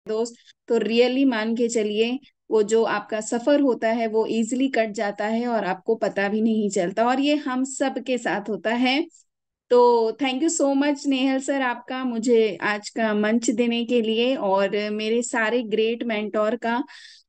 दोस्त, तो रियली मान के चलिए वो जो आपका सफर होता है वो इजीली कट जाता है और आपको पता भी नहीं चलता, और ये हम सब के साथ होता है। तो thank you so much Nehal sir, आपका मुझे आज का मंच देने के लिए, और मेरे सारे ग्रेट मेंटोर का,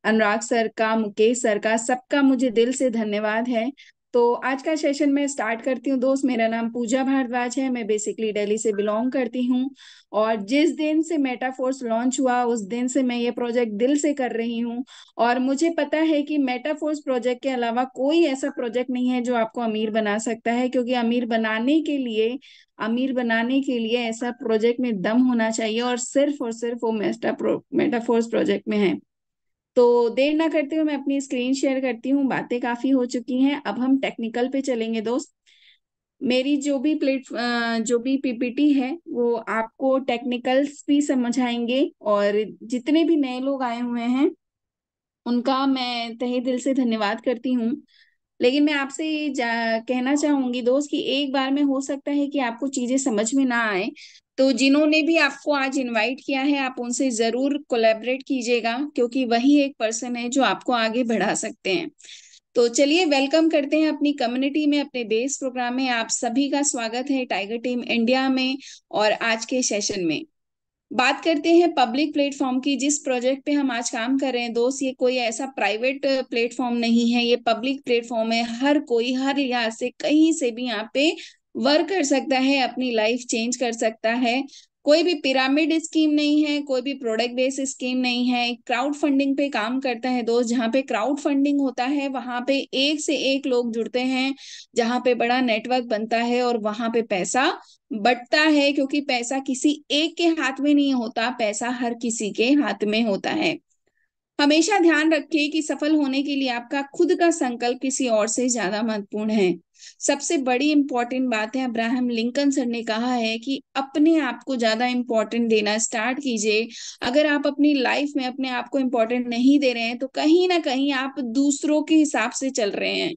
अनुराग सर का, मुकेश सर का, सबका मुझे दिल से धन्यवाद है। तो आज का सेशन मैं स्टार्ट करती हूँ दोस्त। मेरा नाम पूजा भारद्वाज है, मैं बेसिकली दिल्ली से बिलोंग करती हूँ। और जिस दिन से मेटाफोर्स लॉन्च हुआ उस दिन से मैं ये प्रोजेक्ट दिल से कर रही हूँ। और मुझे पता है कि मेटाफोर्स प्रोजेक्ट के अलावा कोई ऐसा प्रोजेक्ट नहीं है जो आपको अमीर बना सकता है, क्योंकि अमीर बनाने के लिए ऐसा प्रोजेक्ट में दम होना चाहिए, और सिर्फ वो मेटाफोर्स प्रोजेक्ट में है। तो देर ना करते हुए मैं अपनी स्क्रीन शेयर करती हूँ। बातें काफी हो चुकी हैं, अब हम टेक्निकल पे चलेंगे दोस्त। मेरी जो भी पीपीटी है वो आपको टेक्निकल्स भी समझाएंगे, और जितने भी नए लोग आए हुए हैं उनका मैं तहे दिल से धन्यवाद करती हूँ। लेकिन मैं आपसे ये कहना चाहूंगी दोस्त कि एक बार में हो सकता है कि आपको चीजें समझ में ना आए। तो जिन्होंने भी आपको आज इनवाइट किया है आप उनसे जरूर कोलैबोरेट कीजिएगा, क्योंकि वही एक पर्सन है जो आपको आगे बढ़ा सकते हैं। तो चलिए वेलकम करते हैं अपनी कम्युनिटी में, अपने बेस प्रोग्राम में। आप सभी का स्वागत है टाइगर टीम इंडिया में। और आज के सेशन में बात करते हैं पब्लिक प्लेटफॉर्म की। जिस प्रोजेक्ट पे हम आज काम कर रहे हैं दोस्त, ये कोई ऐसा प्राइवेट प्लेटफॉर्म नहीं है, ये पब्लिक प्लेटफॉर्म है। हर कोई हर लिहाज से कहीं से भी यहाँ पे वर्क कर सकता है, अपनी लाइफ चेंज कर सकता है। कोई भी पिरामिड स्कीम नहीं है, कोई भी प्रोडक्ट बेस्ड स्कीम नहीं है। क्राउड फंडिंग पे काम करता है दोस्त। जहाँ पे क्राउड फंडिंग होता है वहां पे एक से एक लोग जुड़ते हैं, जहाँ पे बड़ा नेटवर्क बनता है, और वहां पे पैसा बटता है, क्योंकि पैसा किसी एक के हाथ में नहीं होता, पैसा हर किसी के हाथ में होता है। हमेशा ध्यान रखिए कि सफल होने के लिए आपका खुद का संकल्प किसी और से ज्यादा महत्वपूर्ण है। सबसे बड़ी इंपॉर्टेंट बात है, अब्राहम लिंकन सर ने कहा है कि अपने आप को ज्यादा इंपॉर्टेंट देना स्टार्ट कीजिए। अगर आप अपनी लाइफ में अपने आप को इंपॉर्टेंट नहीं दे रहे हैं तो कहीं ना कहीं आप दूसरों के हिसाब से चल रहे हैं।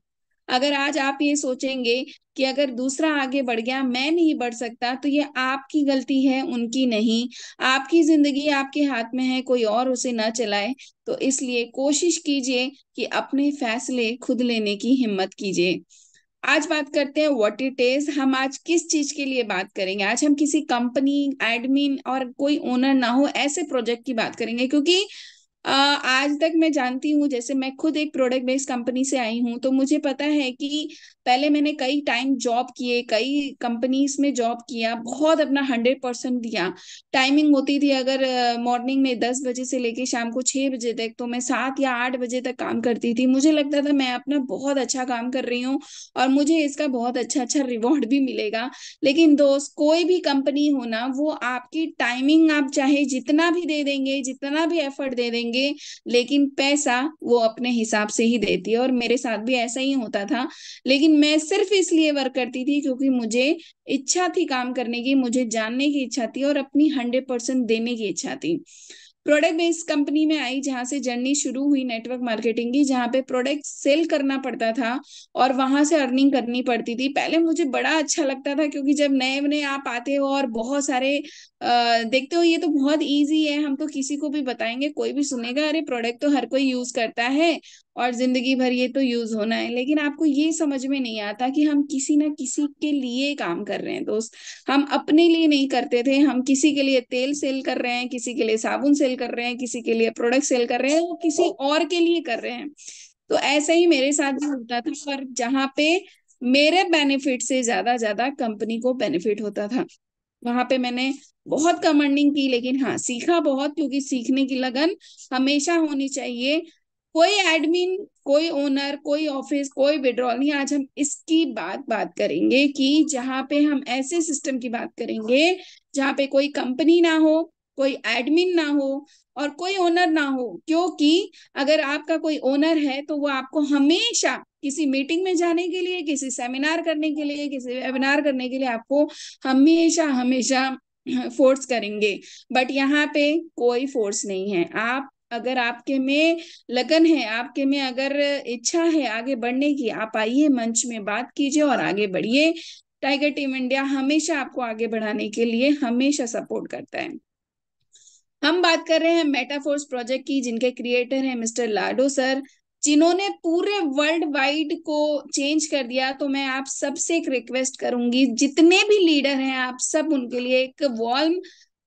अगर आज आप ये सोचेंगे कि अगर दूसरा आगे बढ़ गया मैं नहीं बढ़ सकता, तो ये आपकी गलती है, उनकी नहीं। आपकी जिंदगी आपके हाथ में है, कोई और उसे ना चलाए। तो इसलिए कोशिश कीजिए कि अपने फैसले खुद लेने की हिम्मत कीजिए। आज बात करते हैं व्हाट इट इज। हम आज किस चीज के लिए बात करेंगे? आज हम किसी कंपनी, एडमिन और कोई ओनर ना हो ऐसे प्रोजेक्ट की बात करेंगे, क्योंकि आज तक मैं जानती हूँ, जैसे मैं खुद एक प्रोडक्ट बेस्ड कंपनी से आई हूँ, तो मुझे पता है कि पहले मैंने कई टाइम जॉब किए, कई कंपनीज में जॉब किया, बहुत अपना 100% दिया। टाइमिंग होती थी अगर मॉर्निंग में 10 बजे से लेके शाम को 6 बजे तक, तो मैं 7 या 8 बजे तक काम करती थी। मुझे लगता था मैं अपना बहुत अच्छा काम कर रही हूँ और मुझे इसका बहुत अच्छा अच्छा रिवॉर्ड भी मिलेगा। लेकिन दोस्त, कोई भी कंपनी हो ना, वो आपकी टाइमिंग आप चाहे जितना भी दे देंगे, जितना भी एफर्ट दे देंगे, लेकिन पैसा वो अपने हिसाब से ही देती है। और मेरे साथ भी ऐसा ही होता था। लेकिन मैं सिर्फ इसलिए वर्क करती थी क्योंकि मुझे इच्छा थी काम करने की, मुझे जानने की इच्छा थी, और अपनी 100% देने की इच्छा थी। प्रोडक्ट बेस्ड कंपनी में आई, जहां से जर्नी शुरू हुई नेटवर्क मार्केटिंग की, जहां पे प्रोडक्ट सेल करना पड़ता था और वहां से अर्निंग करनी पड़ती थी। पहले मुझे बड़ा अच्छा लगता था, क्योंकि जब नए नए आप आते हो और बहुत सारे देखते हो ये तो बहुत इजी है, हम तो किसी को भी बताएंगे कोई भी सुनेगा, अरे प्रोडक्ट तो हर कोई यूज करता है और जिंदगी भर ये तो यूज होना है। लेकिन आपको ये समझ में नहीं आता कि हम किसी ना किसी के लिए काम कर रहे हैं दोस्त। हम अपने लिए नहीं करते थे, हम किसी के लिए तेल सेल कर रहे हैं, किसी के लिए साबुन सेल कर रहे हैं, किसी के लिए प्रोडक्ट सेल कर रहे हैं, वो किसी और के लिए कर रहे हैं। तो ऐसा ही मेरे साथ भी होता था, पर जहाँ पे मेरे बेनिफिट से ज्यादा ज्यादा कंपनी को बेनिफिट होता था, वहां पे मैंने बहुत कम अर्निंग की, लेकिन हाँ सीखा बहुत, क्योंकि सीखने की लगन हमेशा होनी चाहिए। कोई एडमिन, कोई ओनर, कोई ऑफिस, कोई विड्रॉल नहीं। आज हम इसकी बात करेंगे कि जहाँ पे हम ऐसे सिस्टम की बात करेंगे जहाँ पे कोई कंपनी ना हो, कोई एडमिन ना हो और कोई ओनर ना हो। क्योंकि अगर आपका कोई ओनर है तो वो आपको हमेशा किसी मीटिंग में जाने के लिए, किसी सेमिनार करने के लिए, किसी वेबिनार करने के लिए आपको हमेशा हमेशा फोर्स करेंगे। बट यहाँ पे कोई फोर्स नहीं है। आप अगर आपके में लगन है, आपके में अगर इच्छा है आगे बढ़ने की, आप आइए मंच में बात कीजिए और आगे बढ़िए। टाइगर टीम इंडिया हमेशा आपको आगे बढ़ाने के लिए हमेशा सपोर्ट करता है। हम बात कर रहे हैं मेटाफोर्स प्रोजेक्ट की, जिनके क्रिएटर हैं मिस्टर लाडो सर, जिन्होंने पूरे वर्ल्ड वाइड को चेंज कर दिया। तो मैं आप सबसे एक रिक्वेस्ट करूंगी, जितने भी लीडर हैं आप सब उनके लिए एक वार्म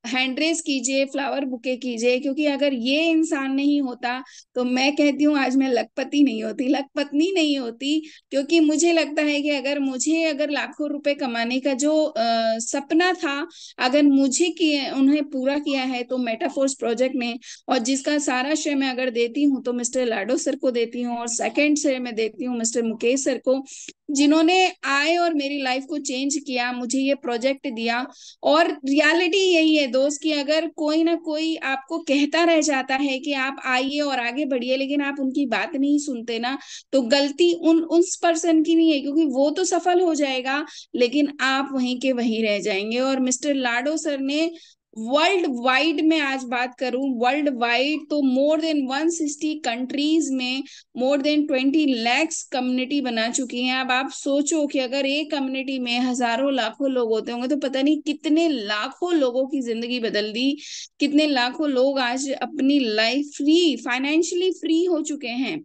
हैंड रेस कीजिए, फ्लावर बुके कीजिए, क्योंकि अगर ये इंसान नहीं होता तो मैं कहती हूँ आज मैं लखपति नहीं होती, लखपत्नी नहीं होती। क्योंकि मुझे लगता है कि अगर लाखों रुपए कमाने का जो सपना था, अगर मुझे किए उन्हें पूरा किया है तो मेटाफोर्स प्रोजेक्ट ने। और जिसका सारा श्रेय मैं अगर देती हूँ तो मिस्टर लाडो सर को देती हूँ, और सेकंड श्रेय मैं देती हूँ मिस्टर मुकेश सर को, जिन्होंने आए और मेरी लाइफ को चेंज किया, मुझे ये प्रोजेक्ट दिया। और रियलिटी यही है दोस्त, कि अगर कोई ना कोई आपको कहता रह जाता है कि आप आइए और आगे बढ़िए, लेकिन आप उनकी बात नहीं सुनते ना, तो गलती उस पर्सन की नहीं है, क्योंकि वो तो सफल हो जाएगा लेकिन आप वहीं के वहीं रह जाएंगे। और मिस्टर लाडो सर ने वर्ल्ड वाइड में आज बात करूं, वर्ल्ड वाइड तो मोर देन 160 कंट्रीज में मोर देन 20 lakhs कम्युनिटी बना चुकी हैं। अब आप सोचो कि अगर एक कम्युनिटी में हजारों लाखों लोग होते होंगे तो पता नहीं कितने लाखों लोगों की जिंदगी बदल दी, कितने लाखों लोग आज अपनी लाइफ फ्री, फाइनेंशियली फ्री हो चुके हैं।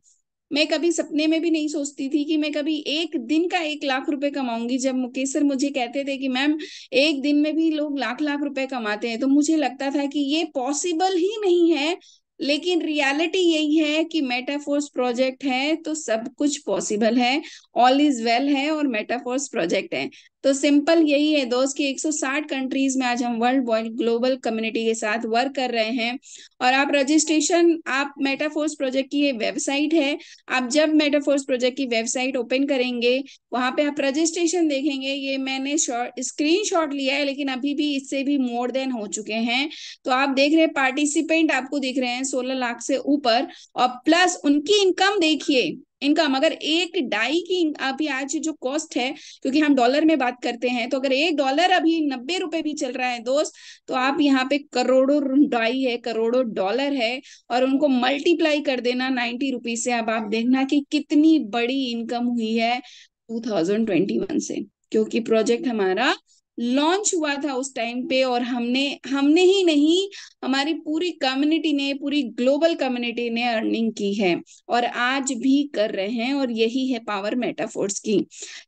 मैं कभी सपने में भी नहीं सोचती थी कि मैं कभी एक दिन का 1 लाख रुपए कमाऊंगी। जब मुकेश सर मुझे कहते थे कि मैम एक दिन में भी लोग लाख लाख रुपए कमाते हैं, तो मुझे लगता था कि ये पॉसिबल ही नहीं है। लेकिन रियलिटी यही है कि मेटाफोर्स प्रोजेक्ट है तो सब कुछ पॉसिबल है, ऑल इज वेल है और मेटाफोर्स प्रोजेक्ट है। तो सिंपल यही है दोस्त कि 160 कंट्रीज में आज हम वर्ल्ड वाइड ग्लोबल कम्युनिटी के साथ वर्क कर रहे हैं। और आप रजिस्ट्रेशन, आप मेटाफोर्स प्रोजेक्ट की ये वेबसाइट है, आप जब मेटाफोर्स प्रोजेक्ट की वेबसाइट ओपन करेंगे वहां पे आप रजिस्ट्रेशन देखेंगे। ये मैंने स्क्रीनशॉट लिया है, लेकिन अभी भी इससे भी मोर देन हो चुके हैं। तो आप देख रहे हैं पार्टिसिपेंट आपको दिख रहे हैं 16 लाख से ऊपर, और प्लस उनकी इनकम देखिए। इनकम अगर एक डाई की अभी आज जो कॉस्ट है, क्योंकि हम डॉलर में बात करते हैं, तो अगर $1 अभी 90 भी चल रहा है दोस्त, तो आप यहाँ पे करोड़ों डाई है, करोड़ों डॉलर है। और उनको मल्टीप्लाई कर देना 90 रुपीज से, अब आप देखना कि कितनी बड़ी इनकम हुई है 2021 से। क्योंकि प्रोजेक्ट हमारा लॉन्च हुआ था उस टाइम पे, और हमने हमने ही नहीं, हमारी पूरी कम्युनिटी ने, पूरी ग्लोबल कम्युनिटी ने अर्निंग की है और आज भी कर रहे हैं। और यही है पावर मेटाफोर्स की।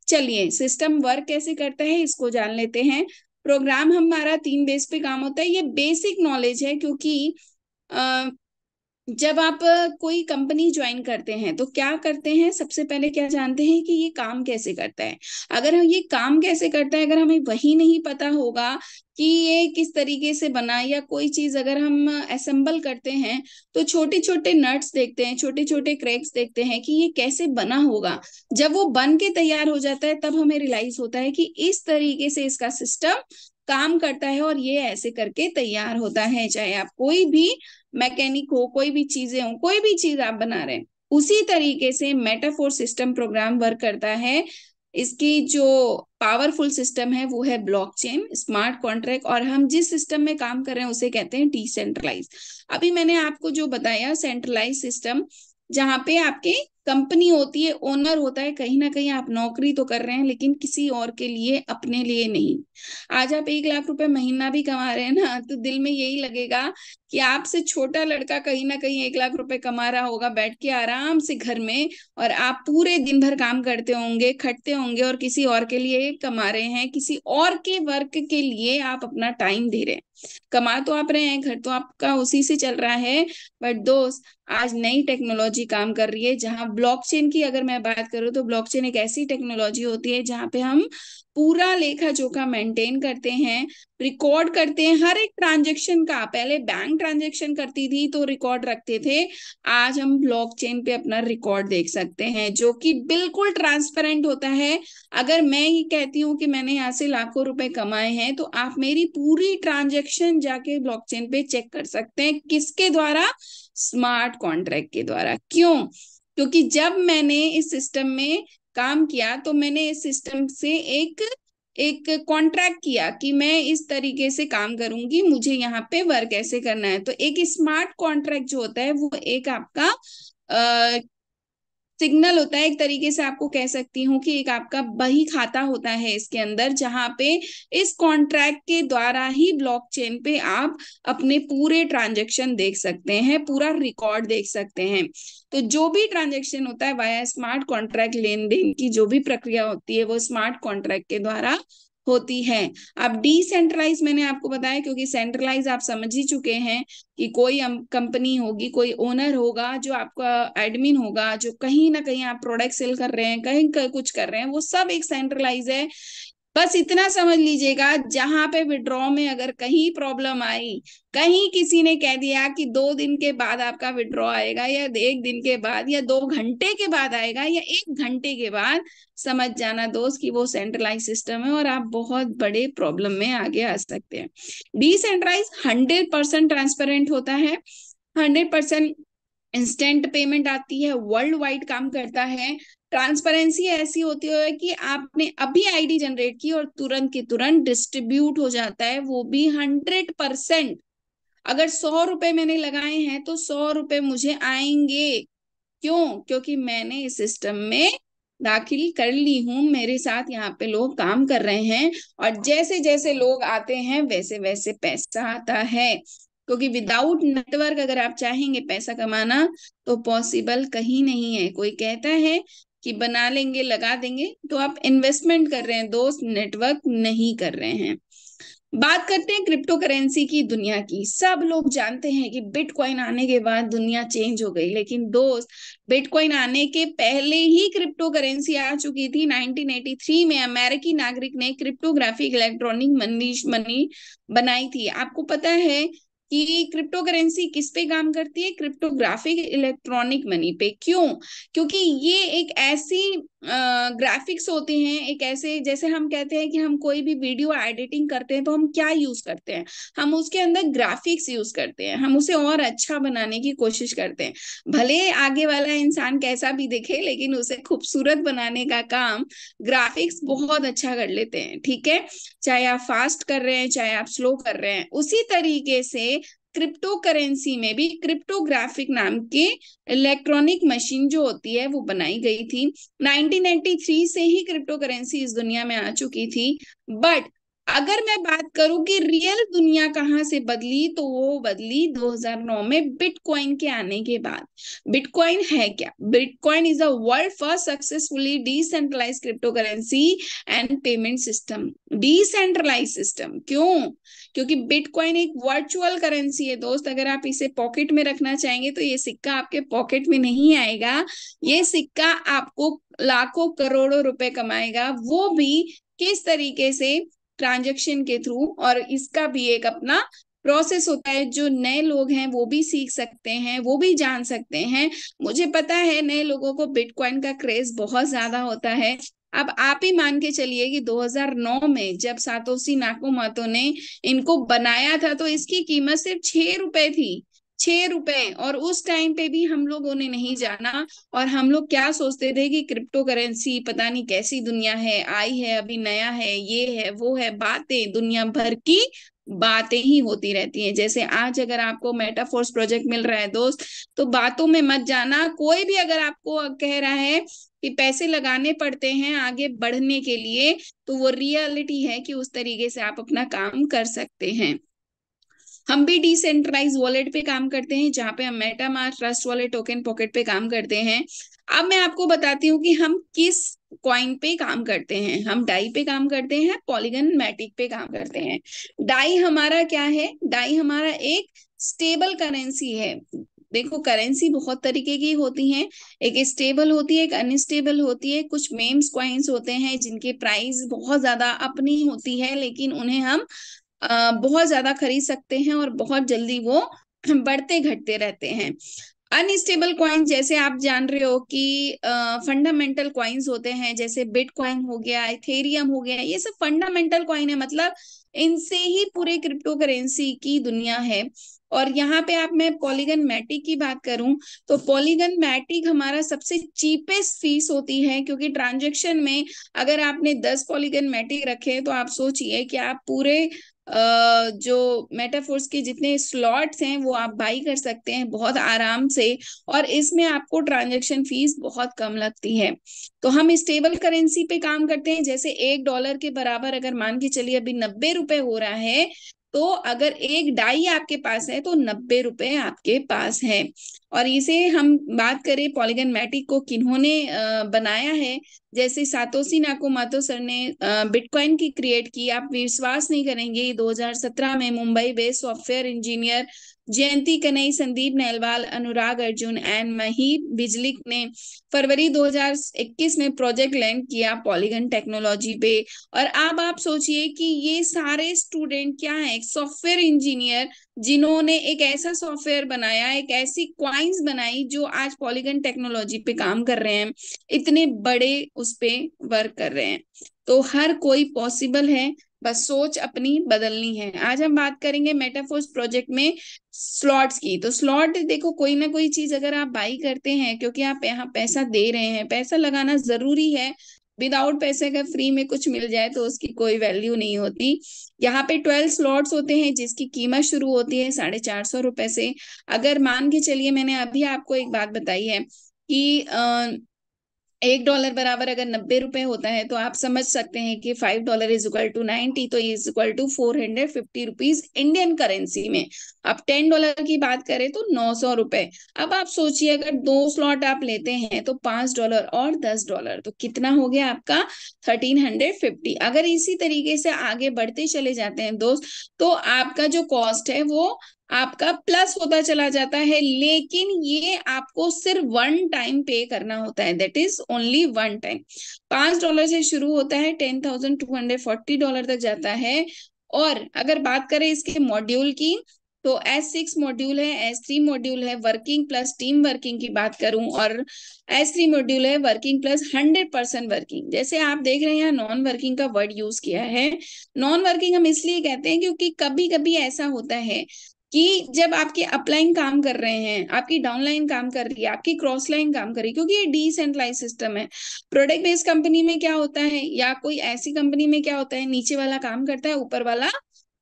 चलिए सिस्टम वर्क कैसे करता है इसको जान लेते हैं। प्रोग्राम हमारा 3 बेस पे काम होता है, ये बेसिक नॉलेज है। क्योंकि जब आप कोई कंपनी ज्वाइन करते हैं तो क्या करते हैं, सबसे पहले क्या जानते हैं कि ये काम कैसे करता है। अगर हम ये काम कैसे करता है अगर हमें वही नहीं पता होगा कि ये किस तरीके से बना, या कोई चीज अगर हम असेंबल करते हैं तो छोटे छोटे नट्स देखते हैं, छोटे छोटे क्रैक्स देखते हैं कि ये कैसे बना होगा। जब वो बन के तैयार हो जाता है तब हमें रियलाइज होता है कि इस तरीके से इसका सिस्टम काम करता है और ये ऐसे करके तैयार होता है। चाहे आप कोई भी मैकेनिक हो, कोई भी चीजें हो, कोई भी चीज आप बना रहे हैं, उसी तरीके से मेटाफोर सिस्टम प्रोग्राम वर्क करता है। इसकी जो पावरफुल सिस्टम है वो है ब्लॉकचेन, स्मार्ट कॉन्ट्रैक्ट, और हम जिस सिस्टम में काम कर रहे हैं उसे कहते हैं डिसेंट्रलाइज। अभी मैंने आपको जो बताया सेंट्रलाइज सिस्टम, जहां पे आपके कंपनी होती है, ओनर होता है, कहीं ना कहीं आप नौकरी तो कर रहे हैं लेकिन किसी और के लिए, अपने लिए नहीं। आज आप 1 लाख रुपए महीना भी कमा रहे हैं ना, तो दिल में यही लगेगा कि आपसे छोटा लड़का कहीं ना कहीं 1 लाख रुपए कमा रहा होगा बैठ के आराम से घर में, और आप पूरे दिन भर काम करते होंगे, खटते होंगे, और किसी और के लिए कमा रहे हैं, किसी और के वर्क के लिए आप अपना टाइम दे रहे हैं। कमा तो आप रहे हैं, घर तो आपका उसी से चल रहा है। बट दोस्त, आज नई टेक्नोलॉजी काम कर रही है, जहां ब्लॉकचेन की अगर मैं बात करूं तो ब्लॉकचेन एक ऐसी टेक्नोलॉजी होती है जहां पे हम पूरा लेखा जोखा मेंटेन करते हैं, रिकॉर्ड करते हैं हर एक ट्रांजेक्शन का। पहले बैंक ट्रांजेक्शन करती थी तो रिकॉर्ड रखते थे, आज हम ब्लॉकचेन पे अपना रिकॉर्ड देख सकते हैं जो कि बिल्कुल ट्रांसपेरेंट होता है। अगर मैं ये कहती हूँ कि मैंने यहाँ से लाखों रुपए कमाए हैं, तो आप मेरी पूरी ट्रांजेक्शन जाके ब्लॉकचेन पे चेक कर सकते हैं। किसके द्वारा? स्मार्ट कॉन्ट्रैक्ट के द्वारा। क्यों? क्योंकि जब मैंने इस सिस्टम में काम किया तो मैंने इस सिस्टम से एक एक कॉन्ट्रैक्ट किया कि मैं इस तरीके से काम करूंगी, मुझे यहाँ पे वर्क ऐसे करना है। तो एक स्मार्ट कॉन्ट्रैक्ट जो होता है वो एक आपका सिग्नल होता है, एक तरीके से आपको कह सकती हूँ कि एक आपका बही खाता होता है इसके अंदर, जहां पे इस कॉन्ट्रैक्ट के द्वारा ही ब्लॉकचेन पे आप अपने पूरे ट्रांजैक्शन देख सकते हैं, पूरा रिकॉर्ड देख सकते हैं। तो जो भी ट्रांजैक्शन होता है वाया स्मार्ट कॉन्ट्रैक्ट, लेन देन की जो भी प्रक्रिया होती है वो स्मार्ट कॉन्ट्रैक्ट के द्वारा होती है। अब डिसेंट्रलाइज मैंने आपको बताया, क्योंकि सेंट्रलाइज आप समझ ही चुके हैं कि कोई कंपनी होगी, कोई ओनर होगा जो आपका एडमिन होगा, जो कहीं ना कहीं आप प्रोडक्ट सेल कर रहे हैं, कहीं कुछ कर रहे हैं, वो सब एक सेंट्रलाइज है। बस इतना समझ लीजिएगा, जहां पे विड्रॉ में अगर कहीं प्रॉब्लम आई, कहीं किसी ने कह दिया कि 2 दिन के बाद आपका विड्रॉ आएगा, या 1 दिन के बाद, या 2 घंटे के बाद आएगा, या 1 घंटे के बाद, समझ जाना दोस्त कि वो सेंट्रलाइज सिस्टम है और आप बहुत बड़े प्रॉब्लम में आगे आ सकते हैं। डिसेंट्रलाइज 100% ट्रांसपेरेंट होता है, 100% इंस्टेंट पेमेंट आती है, वर्ल्ड वाइड काम करता है। ट्रांसपेरेंसी ऐसी होती है कि आपने अभी आईडी जनरेट की और तुरंत के तुरंत डिस्ट्रीब्यूट हो जाता है, वो भी 100%। अगर 100 रुपए मैंने लगाए हैं तो 100 रुपए मुझे आएंगे। क्यों? क्योंकि मैंने इस सिस्टम में दाखिल कर ली हूँ, मेरे साथ यहाँ पे लोग काम कर रहे हैं, और जैसे जैसे लोग आते हैं वैसे वैसे पैसा आता है। क्योंकि विदाउट नेटवर्क अगर आप चाहेंगे पैसा कमाना तो पॉसिबल कहीं नहीं है। कोई कहता है कि बना लेंगे, लगा देंगे, तो आप इन्वेस्टमेंट कर रहे हैं दोस्त, नेटवर्क नहीं कर रहे हैं। बात करते हैं क्रिप्टो करेंसी की, दुनिया की। सब लोग जानते हैं कि बिटकॉइन आने के बाद दुनिया चेंज हो गई, लेकिन दोस्त बिटकॉइन आने के पहले ही क्रिप्टो करेंसी आ चुकी थी। 1983 में अमेरिकी नागरिक ने क्रिप्टोग्राफिक इलेक्ट्रॉनिक मनी मनी बनाई थी। आपको पता है कि क्रिप्टो करेंसी किस पे काम करती है? क्रिप्टोग्राफिक इलेक्ट्रॉनिक मनी पे। क्यों? क्योंकि ये एक ऐसी ग्राफिक्स होते हैं, एक ऐसे, जैसे हम कहते हैं कि हम कोई भी वीडियो एडिटिंग करते हैं तो हम क्या यूज करते हैं? हम उसके अंदर ग्राफिक्स यूज करते हैं, हम उसे और अच्छा बनाने की कोशिश करते हैं। भले आगे वाला इंसान कैसा भी दिखे, लेकिन उसे खूबसूरत बनाने का काम ग्राफिक्स बहुत अच्छा कर लेते हैं। ठीक है, चाहे आप फास्ट कर रहे हैं, चाहे आप स्लो कर रहे हैं। उसी तरीके से क्रिप्टो करेंसी में भी क्रिप्टोग्राफिक नाम के इलेक्ट्रॉनिक मशीन जो होती है वो बनाई गई थी। 1983 से ही क्रिप्टो करेंसी इस दुनिया में आ चुकी थी। बट अगर मैं बात करूं कि रियल दुनिया कहाँ से बदली, तो वो बदली 2009 में बिटकॉइन के आने के बाद। बिटकॉइन है क्या? Bitcoin is the world first successfully decentralize crypto currency and payment system. Decentralize system क्यों? क्योंकि बिटकॉइन एक वर्चुअल करेंसी है दोस्त। अगर आप इसे पॉकेट में रखना चाहेंगे तो ये सिक्का आपके पॉकेट में नहीं आएगा, ये सिक्का आपको लाखों करोड़ों रुपए कमाएगा, वो भी किस तरीके से? ट्रांजैक्शन के थ्रू। और इसका भी एक अपना प्रोसेस होता है, जो नए लोग हैं वो भी सीख सकते हैं, वो भी जान सकते हैं। मुझे पता है नए लोगों को बिटकॉइन का क्रेज बहुत ज्यादा होता है। अब आप ही मान के चलिए कि 2009 में जब सातोशी नाकामोटो ने इनको बनाया था तो इसकी कीमत सिर्फ 6 रुपए थी। 6 रुपए। और उस टाइम पे भी हम लोगों ने नहीं जाना, और हम लोग क्या सोचते थे कि क्रिप्टो करेंसी पता नहीं कैसी दुनिया है, आई है अभी नया है, ये है वो है, बातें दुनिया भर की बातें ही होती रहती हैं। जैसे आज अगर आपको मेटाफोर्स प्रोजेक्ट मिल रहा है दोस्त, तो बातों में मत जाना। कोई भी अगर आपको कह रहा है कि पैसे लगाने पड़ते हैं आगे बढ़ने के लिए, तो वो रियलिटी है कि उस तरीके से आप अपना काम कर सकते हैं। हम भी डिसेंट्रलाइज वॉलेट पे काम करते हैं, जहां पे हम MetaMask, trust wallet, token pocket पे काम करते हैं। अब मैं आपको बताती हूँ कि हम किस कॉइन पे काम करते हैं। हम डाई पे काम करते हैं, पॉलीगन मैटिक पे काम करते हैं। डाई हमारा क्या है? डाई हमारा एक स्टेबल करेंसी है। देखो, करेंसी बहुत तरीके की होती हैं, एक स्टेबल होती है, एक अनस्टेबल होती है। कुछ मेम्स कॉइन्स होते हैं जिनके प्राइस बहुत ज्यादा अप नहीं होती है, लेकिन उन्हें हम बहुत ज्यादा खरीद सकते हैं और बहुत जल्दी वो बढ़ते घटते रहते हैं। अनस्टेबल कॉइन, जैसे आप जान रहे हो कि फंडामेंटल कॉइन्स होते हैं, जैसे बिटकॉइन हो गया, इथेरियम हो गया, ये सब फंडामेंटल कॉइन है। मतलब इनसे ही पूरे क्रिप्टो करेंसी की दुनिया है। और यहाँ पे आप, मैं पॉलीगन मैटिक की बात करूं, तो पॉलीगन मैटिक हमारा सबसे चीपेस्ट फीस होती है, क्योंकि ट्रांजेक्शन में अगर आपने 10 पॉलीगन मैटिक रखे तो आप सोचिए कि आप पूरे जो मेटाफोर्स के जितने स्लॉट्स हैं वो आप बाई कर सकते हैं बहुत आराम से, और इसमें आपको ट्रांजैक्शन फीस बहुत कम लगती है। तो हम स्टेबल करेंसी पे काम करते हैं, जैसे $1 के बराबर अगर मान के चलिए अभी 90 रुपए हो रहा है, तो अगर एक डाई आपके पास है तो 90 रुपए आपके पास है। और इसे हम बात करें पॉलीगन मैटिक को किन्होंने बनाया है, जैसे सातोशी नाकामोटो सर ने बिटकॉइन की क्रिएट की। आप विश्वास नहीं करेंगे, 2017 में Mumbai based software engineer Jayanti Kanani, Sandeep Nailwal, Anurag Arjun and Mihailo Bjelic ने फरवरी 2021 में प्रोजेक्ट लैंड किया पॉलीगन टेक्नोलॉजी पे। और अब आप सोचिए कि ये सारे स्टूडेंट क्या है, एक सॉफ्टवेयर इंजीनियर जिन्होंने एक ऐसा सॉफ्टवेयर बनाया, एक ऐसी क्वाइंस बनाई जो आज पॉलीगन टेक्नोलॉजी पे काम कर रहे हैं, इतने बड़े उस पे वर्क कर रहे हैं। तो हर कोई पॉसिबल है, बस सोच अपनी बदलनी है। आज हम बात करेंगे मेटाफोर्स प्रोजेक्ट में स्लॉट्स की। तो स्लॉट देखो, कोई ना कोई चीज अगर आप बाई करते हैं, क्योंकि आप यहाँ पैसा दे रहे हैं, पैसा लगाना जरूरी है। विदाउट पैसे अगर फ्री में कुछ मिल जाए तो उसकी कोई वैल्यू नहीं होती। यहाँ पे 12 स्लॉट्स होते हैं जिसकी कीमत शुरू होती है ₹450 से। अगर मान के चलिए, मैंने अभी आपको एक बात बताई है कि $1 बराबर अगर 90 रुपए होता है, तो आप समझ सकते हैं कि $5 इज इक्वल टू 90, तो is equal to ₹450 Indian currency में। अब $10 की बात करें तो ₹900। अब आप सोचिए, अगर 2 स्लॉट आप लेते हैं तो $5 और $10, तो कितना हो गया आपका 1350। अगर इसी तरीके से आगे बढ़ते चले जाते हैं दोस्त, तो आपका जो कॉस्ट है वो आपका प्लस होता चला जाता है। लेकिन ये आपको सिर्फ वन टाइम पे करना होता है, that is only one time. $5 से शुरू होता है, $10,240 तक जाता है। और अगर बात करें इसके मॉड्यूल की, तो S6 मॉड्यूल है, S3 मॉड्यूल है, वर्किंग प्लस टीम वर्किंग की बात करूं, और S3 मॉड्यूल है वर्किंग प्लस 100% वर्किंग। जैसे आप देख रहे हैं यहाँ नॉन वर्किंग का वर्ड यूज किया है। नॉन वर्किंग हम इसलिए कहते हैं क्योंकि कभी कभी ऐसा होता है कि जब आपकी अपलाइन काम कर रहे हैं, आपकी डाउनलाइन काम कर रही है, आपकी क्रॉस लाइन काम कर रही है, क्योंकि ये डिसेंट्रलाइज सिस्टम है। प्रोडक्ट बेस्ड कंपनी में क्या होता है, या कोई ऐसी कंपनी में क्या होता है, नीचे वाला काम करता है, ऊपर वाला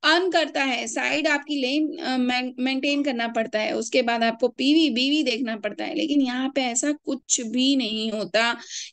अर्न करता है, साइड आपकी लेन मेंटेन करना पड़ता है, उसके बाद आपको पीवी बीवी देखना पड़ता है। लेकिन यहाँ पे ऐसा कुछ भी नहीं होता।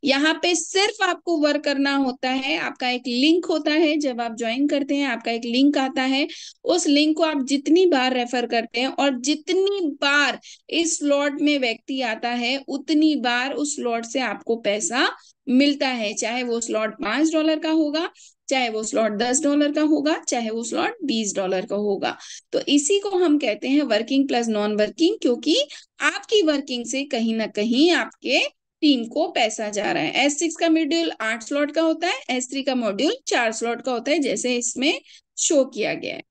यहाँ पे सिर्फ आपको वर्क करना होता है। आपका एक लिंक होता है, जब आप ज्वाइन करते हैं आपका एक लिंक आता है। उस लिंक को आप जितनी बार रेफर करते हैं, और जितनी बार इस स्लॉट में व्यक्ति आता है, उतनी बार उस स्लॉट से आपको पैसा मिलता है। चाहे वो स्लॉट $5 का होगा, चाहे वो स्लॉट $10 का होगा, चाहे वो स्लॉट $20 का होगा। तो इसी को हम कहते हैं वर्किंग प्लस नॉन वर्किंग, क्योंकि आपकी वर्किंग से कहीं ना कहीं आपके टीम को पैसा जा रहा है। S6 का मॉड्यूल 8 स्लॉट का होता है, S3 का मॉड्यूल 4 स्लॉट का होता है, जैसे इसमें शो किया गया है।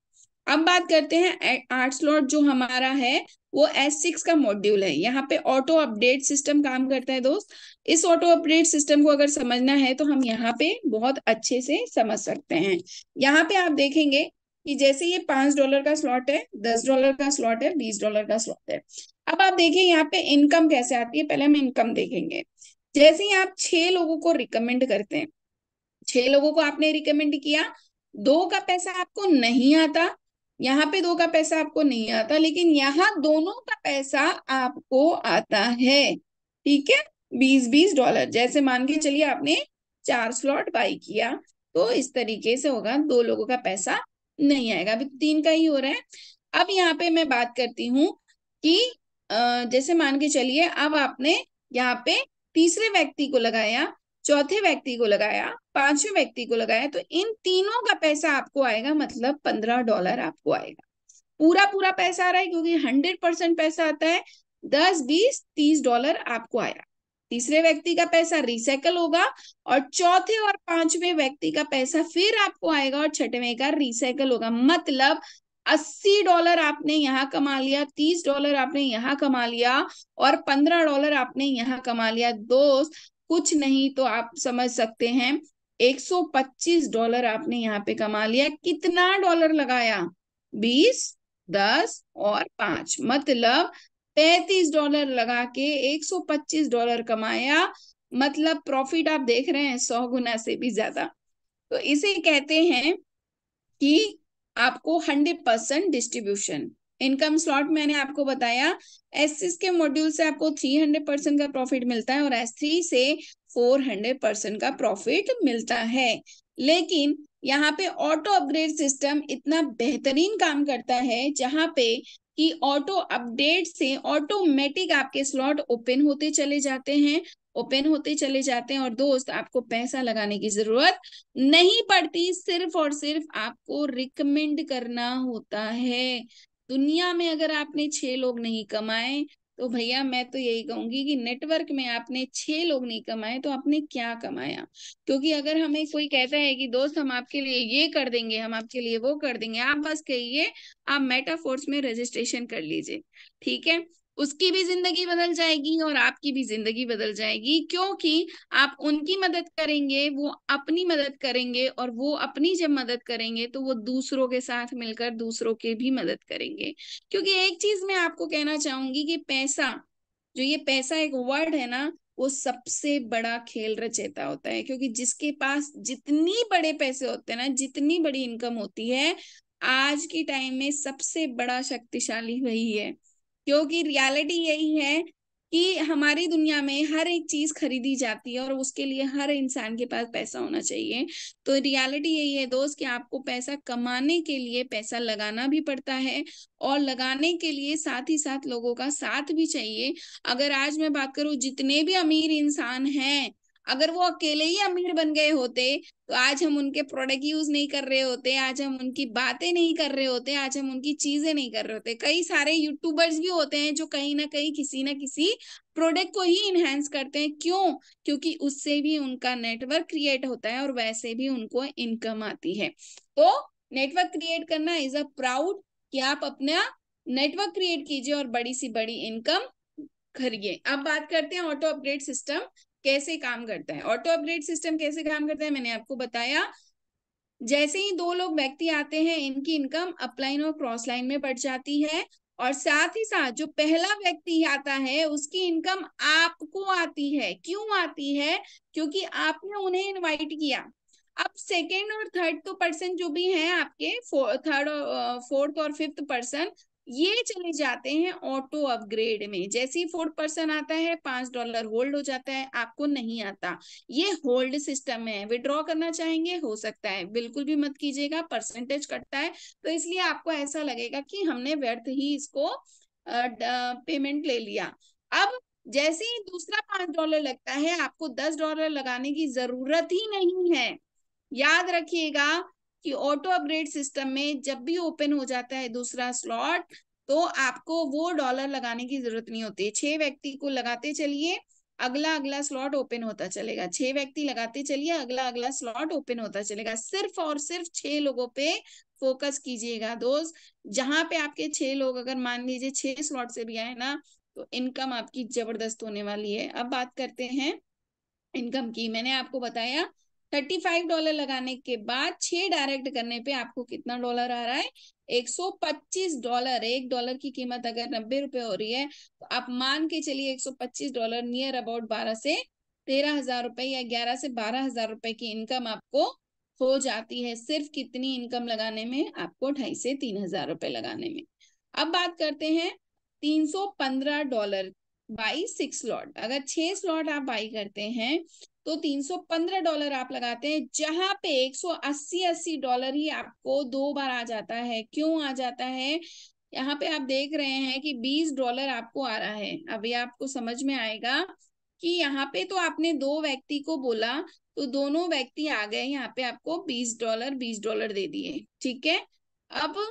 अब बात करते हैं 8 स्लॉट जो हमारा है, वो S6 का मॉड्यूल है। यहाँ पे ऑटो अपडेट सिस्टम काम करता है दोस्त। इस ऑटो अपडेट सिस्टम को अगर समझना है तो हम यहाँ पे बहुत अच्छे से समझ सकते हैं। यहाँ पे आप देखेंगे कि जैसे ये $5 का स्लॉट है, $10 का स्लॉट है, $20 का स्लॉट है। अब आप देखिए यहाँ पे इनकम कैसे आती है, पहले हम इनकम देखेंगे। जैसे ही आप 6 लोगों को रिकमेंड करते हैं, 6 लोगों को आपने रिकमेंड किया, 2 का पैसा आपको नहीं आता, यहाँ पे 2 का पैसा आपको नहीं आता, लेकिन यहाँ दोनों का पैसा आपको आता है। ठीक है, $20-20। जैसे मान के चलिए आपने 4 स्लॉट बाई किया, तो इस तरीके से होगा, 2 लोगों का पैसा नहीं आएगा, अभी 3 का ही हो रहा है। अब यहाँ पे मैं बात करती हूँ कि जैसे मान के चलिए अब आपने यहाँ पे तीसरे व्यक्ति को लगाया, चौथे व्यक्ति को लगाया, पांचवें व्यक्ति को लगाया, तो इन तीनों का पैसा आपको आएगा, मतलब $15 आपको आएगा। पूरा पूरा पैसा आ रहा है क्योंकि 100% पैसा आता है। 10, 20, 30 डॉलर आपको आया। तीसरे व्यक्ति का पैसा रिसाइकल होगा, और चौथे और पांचवें व्यक्ति का पैसा फिर आपको आएगा, और छठवें का रिसाइकल होगा। मतलब $80 आपने यहाँ कमा लिया, $30 आपने यहाँ कमा लिया, और $15 आपने यहाँ कमा लिया। दोस्त कुछ नहीं तो आप समझ सकते हैं, $125 आपने यहाँ पे कमा लिया। कितना डॉलर लगाया? 20, 10 और 5, मतलब $35 लगा के $125 कमाया। मतलब प्रॉफिट आप देख रहे हैं 100 गुना से भी ज्यादा। तो इसे कहते हैं कि आपको 100% डिस्ट्रीब्यूशन। इनकम स्लॉट मैंने आपको बताया, S6 के मॉड्यूल से आपको 300% का प्रॉफिट मिलता है और S3 से 400% का प्रॉफिट मिलता है। लेकिन यहाँ पे ऑटो अपग्रेड सिस्टम इतना बेहतरीन काम करता है, जहां पे कि ऑटो अपडेट से ऑटोमेटिक आपके स्लॉट ओपन होते चले जाते हैं, ओपन होते चले जाते हैं। और दोस्त, आपको पैसा लगाने की जरूरत नहीं पड़ती, सिर्फ और सिर्फ आपको रिकमेंड करना होता है। दुनिया में अगर आपने 6 लोग नहीं कमाए, तो भैया मैं तो यही कहूंगी कि नेटवर्क में आपने 6 लोग नहीं कमाए तो आपने क्या कमाया। क्योंकि अगर हमें कोई कहता है कि दोस्त हम आपके लिए ये कर देंगे, हम आपके लिए वो कर देंगे, आप बस कहिए आप मेटाफोर्स में रजिस्ट्रेशन कर लीजिए, ठीक है। उसकी भी जिंदगी बदल जाएगी और आपकी भी जिंदगी बदल जाएगी, क्योंकि आप उनकी मदद करेंगे, वो अपनी मदद करेंगे, और वो अपनी जब मदद करेंगे तो वो दूसरों के साथ मिलकर दूसरों की भी मदद करेंगे। क्योंकि एक चीज मैं आपको कहना चाहूंगी कि पैसा, जो ये पैसा एक वर्ड है ना, वो सबसे बड़ा खेल रचेता होता है। क्योंकि जिसके पास जितनी बड़े पैसे होते हैं ना, जितनी बड़ी इनकम होती है, आज की टाइम में सबसे बड़ा शक्तिशाली वही है। क्योंकि रियलिटी यही है कि हमारी दुनिया में हर एक चीज खरीदी जाती है और उसके लिए हर इंसान के पास पैसा होना चाहिए। तो रियलिटी यही है दोस्त कि आपको पैसा कमाने के लिए पैसा लगाना भी पड़ता है, और लगाने के लिए साथ ही साथ लोगों का साथ भी चाहिए। अगर आज मैं बात करूं, जितने भी अमीर इंसान हैं, अगर वो अकेले ही अमीर बन गए होते, तो आज हम उनके प्रोडक्ट यूज नहीं कर रहे होते, आज हम उनकी बातें नहीं कर रहे होते, आज हम उनकी चीजें नहीं कर रहे होते। कई सारे यूट्यूबर्स भी होते हैं जो कहीं ना किसी प्रोडक्ट को ही इनहेंस करते हैं। क्यों? क्योंकि उससे भी उनका नेटवर्क क्रिएट होता है और वैसे भी उनको इनकम आती है। तो नेटवर्क क्रिएट करना इज अ प्राउड, कि आप अपना नेटवर्क क्रिएट कीजिए और बड़ी सी बड़ी इनकम करिए। अब बात करते हैं ऑटो अपग्रेड सिस्टम कैसे काम करता है। ऑटो अपग्रेड सिस्टम कैसे काम करता है मैंने आपको बताया। जैसे ही 2 लोग व्यक्ति आते हैं, इनकी इनकम अपलाइन और क्रॉस लाइन में बढ़ जाती है। और साथ ही साथ जो पहला व्यक्ति आता है, उसकी इनकम आपको आती है। क्यों आती है? क्योंकि आपने उन्हें इनवाइट किया। अब सेकेंड और थर्ड तो पर्सन जो भी हैं आपके, थर्ड और फोर्थ और फिफ्थ पर्सन, ये चले जाते हैं ऑटो अपग्रेड में। जैसे ही फोर्थ पर्सन आता है, $5 होल्ड हो जाता है, आपको नहीं आता। ये होल्ड सिस्टम है। विड्रॉ करना चाहेंगे, हो सकता है, बिल्कुल भी मत कीजिएगा, परसेंटेज कटता है। तो इसलिए आपको ऐसा लगेगा कि हमने व्यर्थ ही इसको पेमेंट ले लिया। अब जैसे ही दूसरा $5 लगता है, आपको $10 लगाने की जरूरत ही नहीं है। याद रखिएगा कि ऑटो अपग्रेड सिस्टम में जब भी ओपन हो जाता है दूसरा स्लॉट, तो आपको वो डॉलर लगाने की जरूरत नहीं होती है। 6 व्यक्ति को लगाते चलिए, अगला अगला स्लॉट ओपन होता चलेगा। 6 व्यक्ति लगाते चलिए, अगला अगला स्लॉट ओपन होता चलेगा। सिर्फ और सिर्फ 6 लोगों पे फोकस कीजिएगा दोस्त। जहां पे आपके 6 लोग, अगर मान लीजिए 6 स्लॉट से भी आए ना, तो इनकम आपकी जबरदस्त होने वाली है। अब बात करते हैं इनकम की। मैंने आपको बताया $35 लगाने के बाद 6 डायरेक्ट करने पे आपको कितना डॉलर आ रहा है? $125। $1 की कीमत अगर 90 रुपए हो रही है, तो आप मान के चलिए $125 नियर अबाउट 12 से 13 हजार रुपए, या 11 से 12 हजार रुपए की इनकम आपको हो जाती है। सिर्फ कितनी इनकम लगाने में? आपको 2.5 से 3 हजार रुपए लगाने में। अब बात करते हैं $315 बाई 6 स्लॉट। अगर 6 स्लॉट आप बाई करते हैं, तो $315 आप लगाते हैं, जहां पे $180 ही आपको 2 बार आ जाता है। क्यों आ जाता है? यहाँ पे आप देख रहे हैं कि $20 आपको आ रहा है। अभी आपको समझ में आएगा कि यहाँ पे तो आपने 2 व्यक्ति को बोला, तो दोनों व्यक्ति आ गए, यहाँ पे आपको $20 दे दिए, ठीक है। अब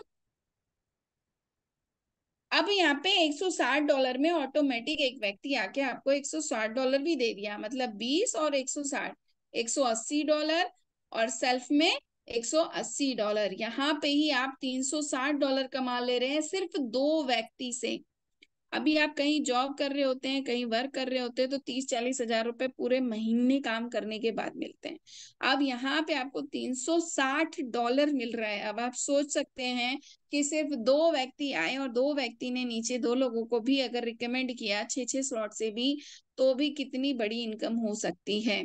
अब यहाँ पे $160 में ऑटोमेटिक एक व्यक्ति आके आपको $160 भी दे दिया, मतलब 20 और 160, $180। और सेल्फ में $180। यहाँ पे ही आप $360 कमा ले रहे हैं, सिर्फ 2 व्यक्ति से। अभी आप कहीं जॉब कर रहे होते हैं, कहीं वर्क कर रहे होते हैं, तो 30-40 हजार रुपए पूरे महीने काम करने के बाद मिलते हैं। अब यहाँ पे आपको $360 मिल रहा है। अब आप सोच सकते हैं कि सिर्फ 2 व्यक्ति आए और 2 व्यक्ति ने नीचे 2 लोगों को भी अगर रिकमेंड किया 6-6 स्लॉट से भी, तो भी कितनी बड़ी इनकम हो सकती है।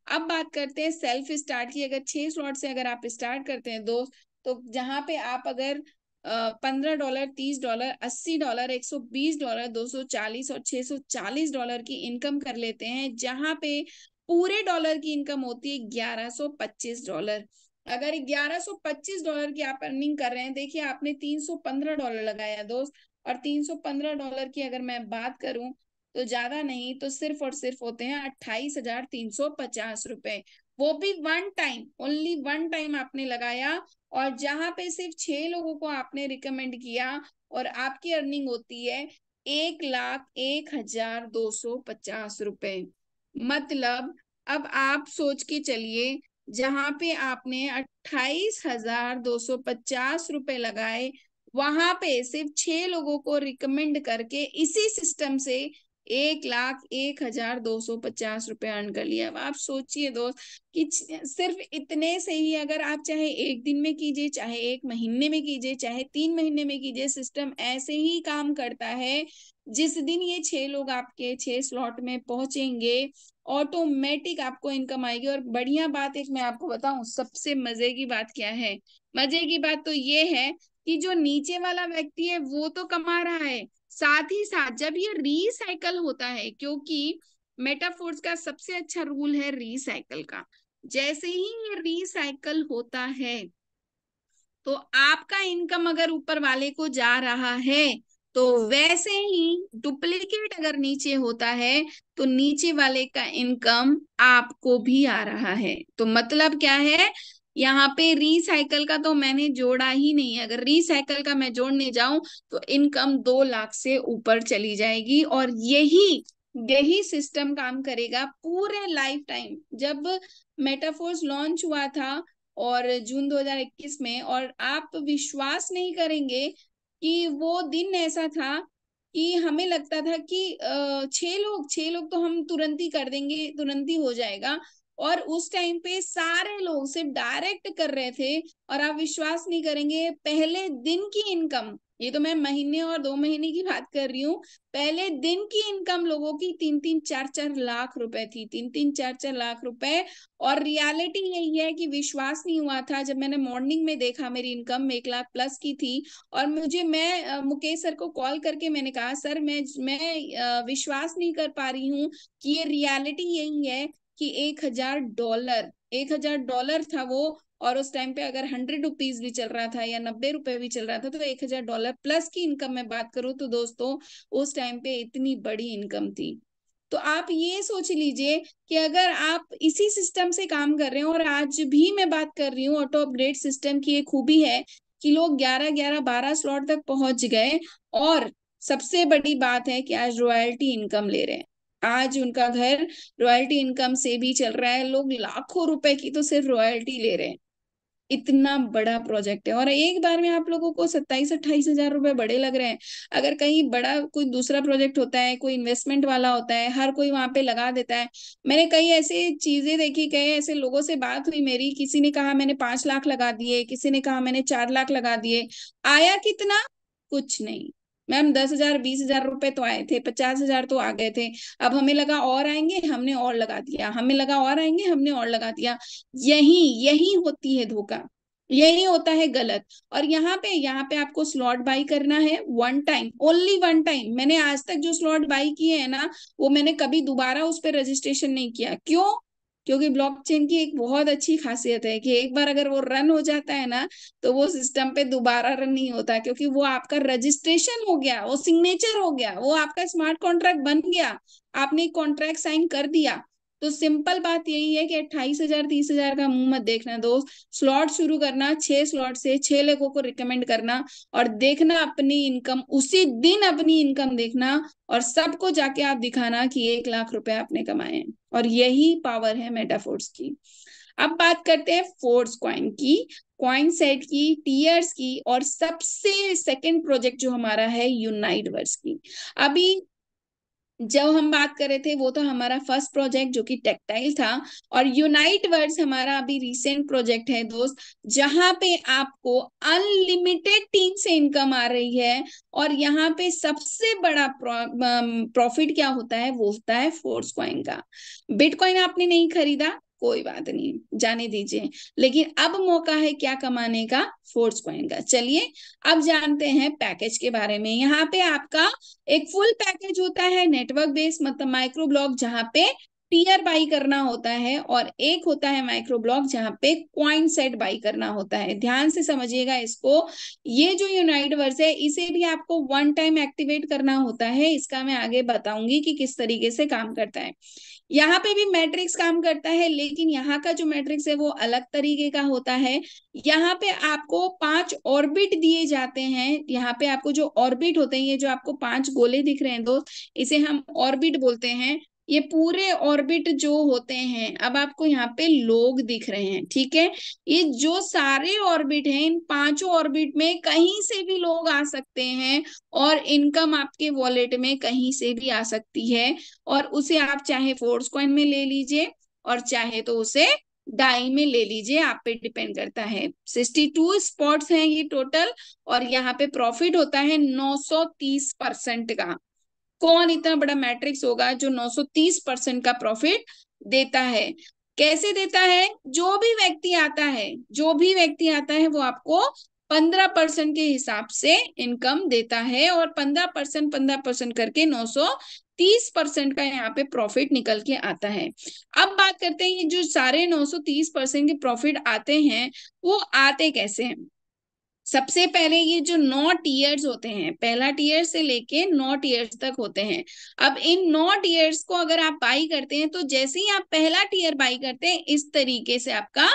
अब बात करते हैं सेल्फ स्टार्ट की। अगर 6 स्लॉट से अगर आप स्टार्ट करते हैं दोस्त, तो जहां पे आप अगर $15, $30, $80, $120, $240 और $640 की इनकम कर लेते हैं, जहां पे पूरे डॉलर की इनकम होती है $1125। अगर $1125 की आप अर्निंग कर रहे हैं, देखिए आपने $315 लगाया दोस्त, और $315 की अगर मैं बात करूं तो ज्यादा नहीं तो सिर्फ और सिर्फ होते हैं $28,350। वो भी one time, only one time आपने लगाया, और जहां पे सिर्फ 6 लोगों को आपने रिकमेंड किया, और आपकी अर्निंग होती है $1,01,250। मतलब अब आप सोच के चलिए, जहां पे आपने $28,250 लगाए, वहां पे सिर्फ 6 लोगों को रिकमेंड करके इसी सिस्टम से $1,01,250 अर्न कर लिया। अब आप सोचिए दोस्त कि सिर्फ इतने से ही अगर आप चाहे एक दिन में कीजिए, चाहे एक महीने में कीजिए, चाहे 3 महीने में कीजिए, सिस्टम ऐसे ही काम करता है। जिस दिन ये 6 लोग आपके 6 स्लॉट में पहुंचेंगे, ऑटोमेटिक आपको इनकम आएगी। और बढ़िया बात एक मैं आपको बताऊं, सबसे मजे की बात क्या है? मजे की बात तो ये है कि जो नीचे वाला व्यक्ति है वो तो कमा रहा है, साथ ही साथ जब ये रीसाइकल होता है, क्योंकि मेटाफोर्स का सबसे अच्छा रूल है रीसाइकल का। जैसे ही ये रीसाइकल होता है, तो आपका इनकम अगर ऊपर वाले को जा रहा है, तो वैसे ही डुप्लीकेट अगर नीचे होता है, तो नीचे वाले का इनकम आपको भी आ रहा है। तो मतलब क्या है, यहाँ पे रिसाइकल का तो मैंने जोड़ा ही नहीं है। अगर रिसाइकल का मैं जोड़ने जाऊं तो इनकम 2 लाख से ऊपर चली जाएगी। और यही यही सिस्टम काम करेगा पूरे लाइफ टाइम। जब मेटाफोर्स लॉन्च हुआ था और जून 2021 में, और आप विश्वास नहीं करेंगे कि वो दिन ऐसा था कि हमें लगता था कि 6 लोग तो हम तुरंत ही कर देंगे, तुरंत ही हो जाएगा। और उस टाइम पे सारे लोग सिर्फ डायरेक्ट कर रहे थे, और आप विश्वास नहीं करेंगे, पहले दिन की इनकम, ये तो मैं महीने और 2 महीने की बात कर रही हूँ, पहले दिन की इनकम लोगों की 3-3, 4-4 लाख रुपए थी, 3-3, 4-4 लाख रुपए। और रियलिटी यही है कि विश्वास नहीं हुआ था जब मैंने मॉर्निंग में देखा मेरी इनकम 1 लाख प्लस की थी। और मैं मुकेश सर को कॉल करके मैंने कहा, सर मैं विश्वास नहीं कर पा रही हूँ कि ये रियलिटी यही है कि $1,000 था वो। और उस टाइम पे अगर ₹100 भी चल रहा था या ₹90 भी चल रहा था, तो $1,000 प्लस की इनकम मैं बात करूँ तो दोस्तों, उस टाइम पे इतनी बड़ी इनकम थी। तो आप ये सोच लीजिए कि अगर आप इसी सिस्टम से काम कर रहे हैं, और आज भी मैं बात कर रही हूँ, ऑटो अपग्रेड सिस्टम की एक खूबी है कि लोग 11-11, 12 स्लॉट तक पहुंच गए। और सबसे बड़ी बात है कि आज रॉयल्टी इनकम ले रहे हैं। आज उनका घर रॉयल्टी इनकम से भी चल रहा है, लोग लाखों रुपए की तो सिर्फ रॉयल्टी ले रहे हैं। इतना बड़ा प्रोजेक्ट है, और एक बार में आप लोगों को 27-28 हजार रुपए बड़े लग रहे हैं। अगर कहीं बड़ा कोई दूसरा प्रोजेक्ट होता है, कोई इन्वेस्टमेंट वाला होता है, हर कोई वहां पे लगा देता है। मैंने कई ऐसे चीजें देखी, कई ऐसे लोगों से बात हुई मेरी, किसी ने कहा मैंने 5 लाख लगा दिए, किसी ने कहा मैंने 4 लाख लगा दिए। आया कितना? कुछ नहीं। मैम 10,000 20,000 रुपए तो आए थे, 50,000 तो आ गए थे। अब हमें लगा और आएंगे, हमने और लगा दिया, हमें लगा और आएंगे, हमने और लगा दिया। यही यही होती है धोखा, यही होता है गलत। और यहाँ पे आपको स्लॉट बाई करना है one time, only one time. मैंने आज तक जो स्लॉट बाई किए हैं ना, वो मैंने कभी दोबारा उस पर रजिस्ट्रेशन नहीं किया। क्यों? क्योंकि ब्लॉकचेन की एक बहुत अच्छी खासियत है कि एक बार अगर वो रन हो जाता है ना, तो वो सिस्टम पे दोबारा रन नहीं होता, क्योंकि वो आपका रजिस्ट्रेशन हो गया, वो सिग्नेचर हो गया, वो आपका स्मार्ट कॉन्ट्रैक्ट बन गया, आपने कॉन्ट्रैक्ट साइन कर दिया। तो सिंपल बात यही है कि 28,000 30,000 का मुंह मत देखना दोस्त। स्लॉट शुरू करना, 6 स्लॉट से 6 लोगों को रिकमेंड करना, और देखना अपनी इनकम, उसी दिन अपनी इनकम देखना, और सबको जाके आप दिखाना कि 1 लाख रुपए आपने कमाए हैं। और यही पावर है मेटाफोर्स की। अब बात करते हैं फोर्स कॉइन की, कॉइन सेट की, टीयर्स की, और सबसे सेकंड प्रोजेक्ट जो हमारा है यूनाइट वर्स की। अभी जब हम बात कर रहे थे वो तो हमारा फर्स्ट प्रोजेक्ट जो कि टेक्टाइल था, और यूनाइट वर्ड्स हमारा अभी रिसेंट प्रोजेक्ट है दोस्त, जहां पे आपको अनलिमिटेड टीम से इनकम आ रही है। और यहाँ पे सबसे बड़ा प्रॉफिट क्या होता है? वो होता है फोर्स कॉइन का। बिटकॉइन आपने नहीं खरीदा, कोई बात नहीं, जाने दीजिए। लेकिन अब मौका है क्या कमाने का, फोर्स कॉइन का। चलिए अब जानते हैं पैकेज के बारे में। यहाँ पे आपका एक फुल पैकेज होता है नेटवर्क बेस, मतलब माइक्रो ब्लॉक, जहाँ पे टीयर बाई करना होता है, और एक होता है माइक्रो ब्लॉक जहाँ पे क्वाइन सेट बाई करना होता है। ध्यान से समझिएगा इसको। ये जो यूनाइटवर्स है इसे भी आपको वन टाइम एक्टिवेट करना होता है, इसका मैं आगे बताऊंगी कि किस तरीके से काम करता है। यहाँ पे भी मैट्रिक्स काम करता है, लेकिन यहाँ का जो मैट्रिक्स है वो अलग तरीके का होता है। यहाँ पे आपको 5 ऑर्बिट दिए जाते हैं। यहाँ पे आपको जो ऑर्बिट होते हैं, ये जो आपको 5 गोले दिख रहे हैं दोस्त, इसे हम ऑर्बिट बोलते हैं। ये पूरे ऑर्बिट जो होते हैं, अब आपको यहाँ पे लोग दिख रहे हैं, ठीक है। ये जो सारे ऑर्बिट हैं, इन 5 ऑर्बिट में कहीं से भी लोग आ सकते हैं, और इनकम आपके वॉलेट में कहीं से भी आ सकती है। और उसे आप चाहे फोर्स कॉइन में ले लीजिए, और चाहे तो उसे डाई में ले लीजिए, आप पे डिपेंड करता है। 62 स्पॉट्स हैं ये टोटल, और यहाँ पे प्रॉफिट होता है 930% का। कौन इतना बड़ा मैट्रिक्स होगा जो 930% का प्रॉफिट देता है। कैसे देता है, जो भी व्यक्ति आता है वो आपको 15% के हिसाब से इनकम देता है, और 15% करके 930% का यहाँ पे प्रॉफिट निकल के आता है। अब बात करते हैं ये जो सारे 930% के प्रॉफिट आते हैं, वो आते कैसे हैं। सबसे पहले ये जो 9 टीयर्स होते हैं, पहला टीयर से लेके 9 टीयर्स तक होते हैं। अब इन 9 टीयर्स को अगर आप बाई करते हैं, तो जैसे ही आप पहला टीयर बाई करते हैं, इस तरीके से आपका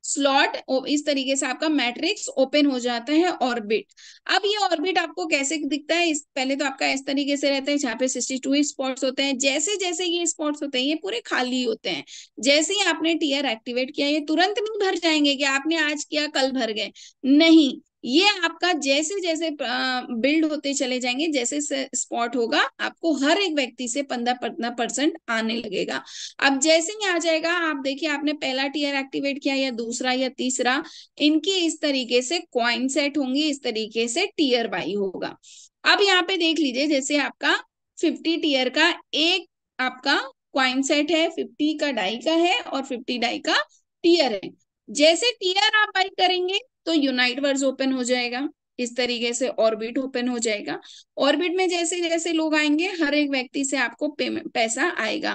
स्लॉट, इस तरीके से आपका मैट्रिक्स ओपन हो जाता है ऑर्बिट। अब ये ऑर्बिट आपको कैसे दिखता है, इस पहले तो आपका इस तरीके से रहता है, जहाँ पे 62 स्पॉट्स होते हैं। जैसे जैसे ये स्पॉट्स होते हैं, ये पूरे खाली होते हैं। जैसे ही आपने टीयर एक्टिवेट किया, ये तुरंत नहीं भर जाएंगे कि आपने आज किया कल भर गए, नहीं। ये आपका जैसे जैसे बिल्ड होते चले जाएंगे, जैसे स्पॉट होगा, आपको हर एक व्यक्ति से 15% आने लगेगा। अब जैसे ही आ जाएगा, आप देखिए आपने पहला टीयर एक्टिवेट किया या दूसरा या तीसरा, इनकी इस तरीके से कॉइन सेट होंगी, इस तरीके से टीयर बाई होगा। अब यहाँ पे देख लीजिए, जैसे आपका 50 टीयर का एक आपका कॉइन सेट है, 50 का डाई का है, और 50 डाई का टीयर है। जैसे टीयर आप बाई करेंगे तो यूनाइटवर्स ओपन हो जाएगा, इस तरीके से ऑर्बिट ओपन हो जाएगा। ऑर्बिट में जैसे जैसे लोग आएंगे, हर एक व्यक्ति से आपको पैसा आएगा।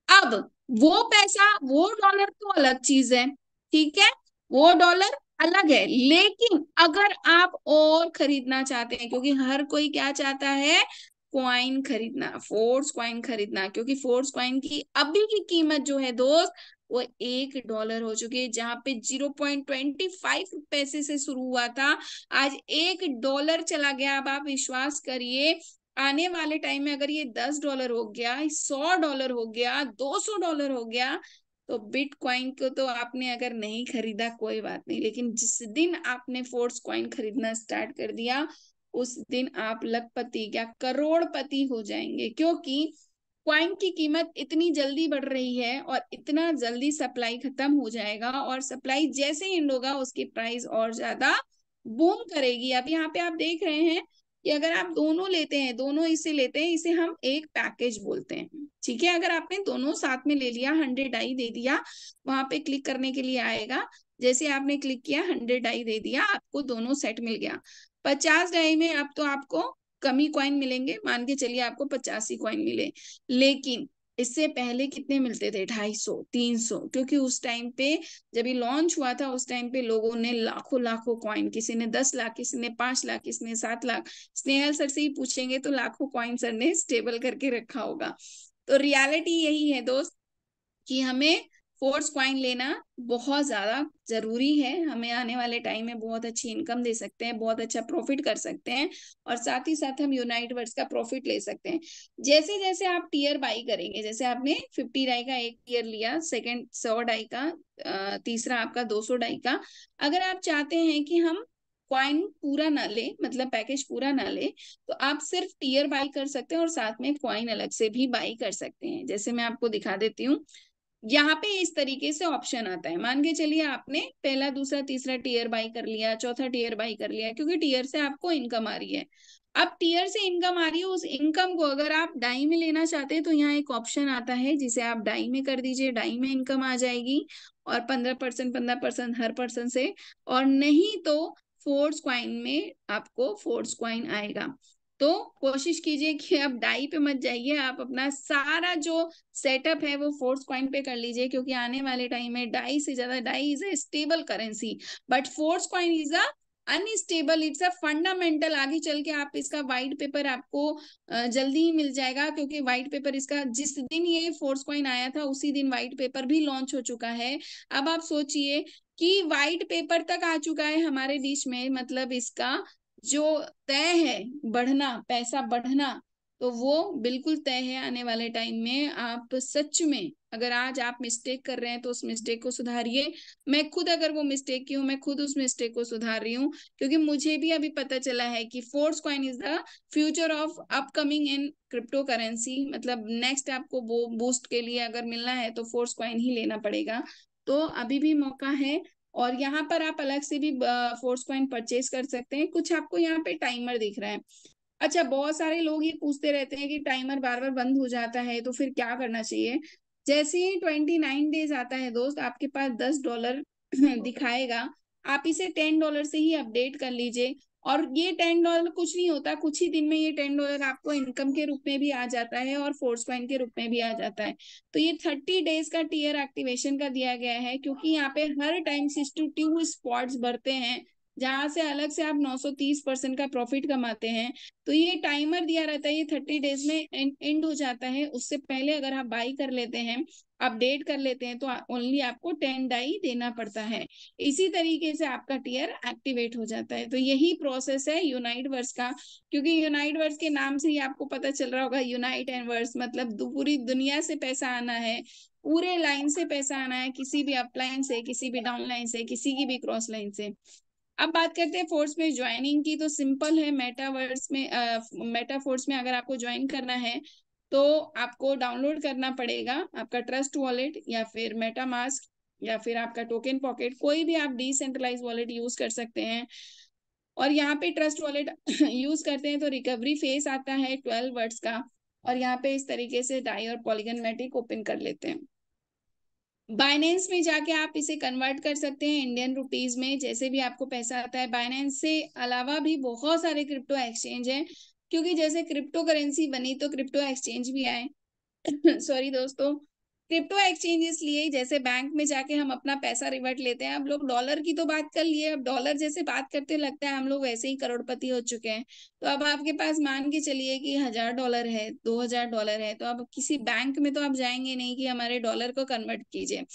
अब वो पैसा, वो डॉलर तो अलग चीज है, ठीक है, वो डॉलर अलग है। लेकिन अगर आप और खरीदना चाहते हैं, क्योंकि हर कोई क्या चाहता है, क्वाइन खरीदना, फोर्स क्वाइन खरीदना, क्योंकि फोर्स क्वाइन की अभी की कीमत जो है दोस्त, वो $1 हो चुकी है। जहां पे 0.25 पैसे से शुरू हुआ था, आज $1 चला गया। अब आप विश्वास करिए, आने वाले टाइम में अगर ये $10 हो गया, $100 हो गया, $200 हो गया, तो बिटकॉइन को तो आपने अगर नहीं खरीदा कोई बात नहीं, लेकिन जिस दिन आपने फोर्स कॉइन खरीदना स्टार्ट कर दिया, उस दिन आप लखपति क्या करोड़पति हो जाएंगे। क्योंकि क्वाइन की कीमत इतनी जल्दी बढ़ रही है, और इतना जल्दी सप्लाई खत्म हो जाएगा, और सप्लाई जैसे एंड होगा, उसकी प्राइस और ज्यादा बूम करेगी। अब यहाँ पे आप देख रहे हैं कि अगर आप दोनों लेते हैं, दोनों इसे लेते हैं, इसे हम एक पैकेज बोलते हैं, ठीक है। अगर आपने दोनों साथ में ले लिया, 100 आई दे दिया, वहां पे क्लिक करने के लिए आएगा, जैसे आपने क्लिक किया, 100 आई दे दिया, आपको दोनों सेट मिल गया। 50 डाई में अब तो आपको कम ही कॉइन मिलेंगे, मान के चलिए आपको 85 कॉइन मिले। लेकिन इससे पहले कितने मिलते थे, 250, 300, क्योंकि उस टाइम पे जब ये लॉन्च हुआ था, उस टाइम पे लोगों ने लाखों लाखों कॉइन, किसी ने 10 लाख, किसी ने 5 लाख, किसी ने 7 लाख, स्नेहल सर से ही पूछेंगे तो लाखों कॉइन सर ने स्टेबल करके रखा होगा। तो रियलिटी यही है दोस्त, कि हमें फोर्स क्वाइन लेना बहुत ज्यादा जरूरी है। हमें आने वाले टाइम में बहुत अच्छी इनकम दे सकते हैं, बहुत अच्छा प्रॉफिट कर सकते हैं, और साथ ही साथ हम यूनाइटवर्स का प्रॉफिट ले सकते हैं। जैसे जैसे आप टीयर बाई करेंगे, जैसे आपने 50 डाई का एक टीयर लिया, सेकंड 100 डाई का, तीसरा आपका 200 डाई का। अगर आप चाहते हैं कि हम क्वाइन पूरा ना ले, मतलब पैकेज पूरा ना ले, तो आप सिर्फ टीयर बाई कर सकते हैं, और साथ में क्वाइन अलग से भी बाई कर सकते हैं। जैसे मैं आपको दिखा देती हूँ, यहाँ पे इस तरीके से ऑप्शन आता है। मान के चलिए आपने पहला, दूसरा, तीसरा टीयर बाई कर लिया, चौथा टीयर बाई कर लिया, क्योंकि टीयर से आपको इनकम आ रही है। अब टीयर से इनकम आ रही है, उस इनकम को अगर आप डाई में लेना चाहते हैं तो यहाँ एक ऑप्शन आता है जिसे आप डाई में कर दीजिए, डाई में इनकम आ जाएगी और 15% 15% हर पर्सन से, और नहीं तो फोर्स क्वाइन में आपको फोर्स क्वाइन आएगा। तो कोशिश कीजिए कि आप डाई पे मत जाइए, आप अपना सारा जो सेटअप है वो फोर्स क्वाइन पे कर लीजिए, क्योंकि आने वाले टाइम में डाई से ज्यादा, Dai is a stable currency but force coin is a unstable, it's a fundamental. आगे चल के आप इसका वाइट पेपर आपको जल्दी ही मिल जाएगा, क्योंकि वाइट पेपर इसका जिस दिन ये फोर्स कॉइन आया था उसी दिन वाइट पेपर भी लॉन्च हो चुका है। अब आप सोचिए कि वाइट पेपर तक आ चुका है हमारे देश में, मतलब इसका जो तय है बढ़ना, पैसा बढ़ना, तो वो बिल्कुल तय है आने वाले टाइम में। आप सच में अगर आज आप मिस्टेक कर रहे हैं तो उस मिस्टेक को सुधारिए। मैं खुद अगर वो मिस्टेक की हूँ, मैं खुद उस मिस्टेक को सुधार रही हूँ, क्योंकि मुझे भी अभी पता चला है कि force coin is the future of upcoming in crypto currency. मतलब नेक्स्ट आपको वो बूस्ट के लिए अगर मिलना है तो फोर्स कॉइन ही लेना पड़ेगा। तो अभी भी मौका है, और यहाँ पर आप अलग से भी फोर्स कॉइन परचेज कर सकते हैं। कुछ आपको यहाँ पे टाइमर दिख रहा है। अच्छा, बहुत सारे लोग ये पूछते रहते हैं कि टाइमर बार बार बंद हो जाता है तो फिर क्या करना चाहिए। जैसे ही 29 डेज आता है दोस्त, आपके पास $10 दिखाएगा, आप इसे $10 से ही अपडेट कर लीजिए। और ये $10 कुछ नहीं होता, कुछ ही दिन में ये $10 आपको इनकम के रूप में भी आ जाता है और फोर्स कॉइन के रूप में भी आ जाता है। तो ये 30 डेज का टीयर एक्टिवेशन का दिया गया है, क्योंकि यहाँ पे हर टाइम 62 स्पॉट्स भरते हैं, जहां से अलग से आप 930% का प्रॉफिट कमाते हैं। तो ये टाइमर दिया रहता है, ये 30 डेज में एंड हो जाता है। उससे पहले अगर आप बाई कर लेते हैं, अपडेट कर लेते हैं, तो ओनली आपको 10 डाई देना पड़ता है। इसी तरीके से आपका टीयर एक्टिवेट हो जाता है। तो यही प्रोसेस है यूनाइट वर्स का, क्योंकि यूनाइट वर्स के नाम से ही आपको पता चल रहा होगा, यूनाइट एंड वर्स मतलब पूरी दुनिया से पैसा आना है, पूरे लाइन से पैसा आना है, किसी भी अपलाइन से, किसी भी डाउन लाइन से, किसी की भी क्रॉस लाइन से। अब बात करते हैं फोर्स में ज्वाइनिंग की। तो सिंपल है, मेटावर्स में मेटाफोर्स में अगर आपको ज्वाइन करना है तो आपको डाउनलोड करना पड़ेगा आपका ट्रस्ट वॉलेट या फिर मेटामास्क या फिर आपका टोकन पॉकेट, कोई भी आप डिसेंट्रलाइज वॉलेट यूज कर सकते हैं। और यहाँ पे ट्रस्ट वॉलेट यूज करते हैं तो रिकवरी फेस आता है 12 वर्ड्स का, और यहाँ पे इस तरीके से डाई और पॉलीगन मैटिक ओपन कर लेते हैं। बाइनेंस में जाके आप इसे कन्वर्ट कर सकते हैं इंडियन रुपीज में, जैसे भी आपको पैसा आता है। बाइनेंस से अलावा भी बहुत सारे क्रिप्टो एक्सचेंज हैं, क्योंकि जैसे क्रिप्टो करेंसी बनी तो क्रिप्टो एक्सचेंज भी आए। सॉरी दोस्तों, क्रिप्टो एक्सचेंज इसलिए, जैसे बैंक में जाके हम अपना पैसा रिवर्ट लेते हैं। अब लोग डॉलर की तो बात कर लिए, अब डॉलर जैसे बात करते लगता है हम लोग वैसे ही करोड़पति हो चुके हैं। तो अब आपके पास मान के चलिए कि $1000 है, $2000 है, तो अब किसी बैंक में तो आप जाएंगे नहीं कि हमारे डॉलर को कन्वर्ट कीजिए।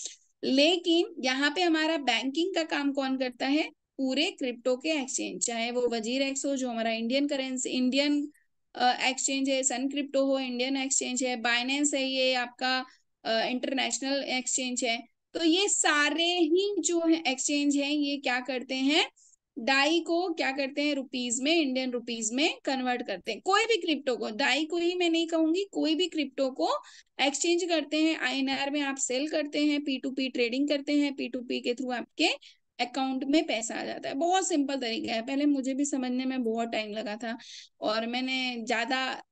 लेकिन यहाँ पे हमारा बैंकिंग का काम कौन करता है, पूरे क्रिप्टो के एक्सचेंज, चाहे वो वजीर एक्स हो जो हमारा इंडियन करेंसी इंडियन एक्सचेंज है, सन क्रिप्टो हो इंडियन एक्सचेंज है, बाइनेंस है ये आपका इंटरनेशनल एक्सचेंज है। तो ये सारे ही जो है एक्सचेंज हैं, ये क्या करते हैं, डाई को क्या करते हैं, रुपीज में, इंडियन रुपीज में कन्वर्ट करते हैं। कोई भी क्रिप्टो को, डाई को ही मैं नहीं कहूंगी, कोई भी क्रिप्टो को एक्सचेंज करते हैं। आईएनआर में आप सेल करते हैं, P2P ट्रेडिंग करते हैं, P2P के थ्रू आपके अकाउंट में पैसा आ जाता है। बहुत सिंपल तरीका है, पहले मुझे भी समझने में बहुत टाइम लगा था, और मैंने ज्यादा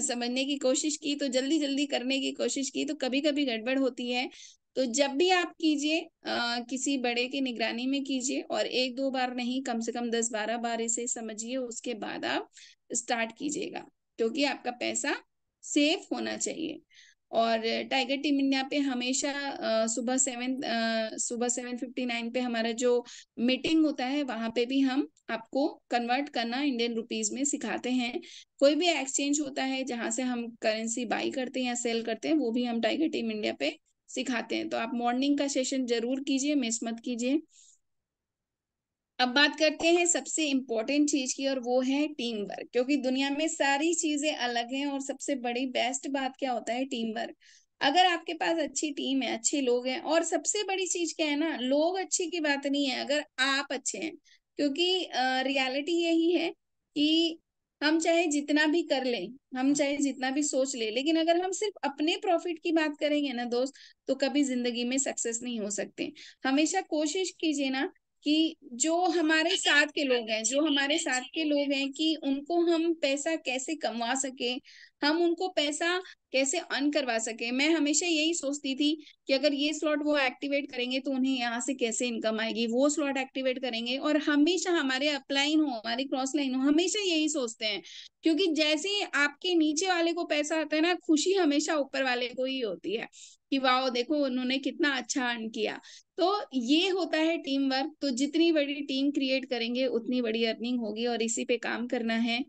समझने की कोशिश की, तो जल्दी जल्दी करने की कोशिश की, तो कभी कभी गड़बड़ होती है। तो जब भी आप कीजिए किसी बड़े की निगरानी में कीजिए, और एक दो बार नहीं, कम से कम 10-12 बार इसे समझिए, उसके बाद आप स्टार्ट कीजिएगा, क्योंकि आपका पैसा सेफ होना चाहिए। और टाइगर टीम इंडिया पे हमेशा सुबह 7:59 पे हमारा जो मीटिंग होता है, वहां पे भी हम आपको कन्वर्ट करना इंडियन रुपीज में सिखाते हैं। कोई भी एक्सचेंज होता है जहां से हम करेंसी बाई करते हैं या सेल करते हैं, वो भी हम टाइगर टीम इंडिया पे सिखाते हैं। तो आप मॉर्निंग का सेशन जरूर कीजिए, मिस मत कीजिए। अब बात करते हैं सबसे इम्पोर्टेंट चीज की, और वो है टीम वर्क, क्योंकि दुनिया में सारी चीजें अलग हैं और सबसे बड़ी बेस्ट बात क्या होता है, टीम वर्क। अगर आपके पास अच्छी टीम है, अच्छे लोग हैं, और सबसे बड़ी चीज क्या है ना, लोग अच्छे की बात नहीं है, अगर आप अच्छे हैं। क्योंकि रियलिटी यही है कि हम चाहे जितना भी कर लें, हम चाहे जितना भी सोच ले, लेकिन अगर हम सिर्फ अपने प्रॉफिट की बात करेंगे ना दोस्त, तो कभी जिंदगी में सक्सेस नहीं हो सकते। हमेशा कोशिश कीजिए ना कि जो हमारे साथ के लोग हैं, कि उनको हम पैसा कैसे कमा सके, हम उनको पैसा कैसे अर्न करवा सके। मैं हमेशा यही सोचती थी कि अगर ये स्लॉट वो एक्टिवेट करेंगे तो उन्हें यहाँ से कैसे इनकम आएगी, वो स्लॉट एक्टिवेट करेंगे, और हमेशा हमारे अपलाइन हो, हमारी क्रॉस लाइन हो, हमेशा यही सोचते हैं। क्योंकि जैसे ही आपके नीचे वाले को पैसा आता है ना, खुशी हमेशा ऊपर वाले को ही होती है कि वाह देखो उन्होंने कितना अच्छा अर्न किया। तो ये होता है टीम वर्क। तो जितनी बड़ी टीम क्रिएट करेंगे उतनी बड़ी अर्निंग होगी, और इसी पे काम करना है।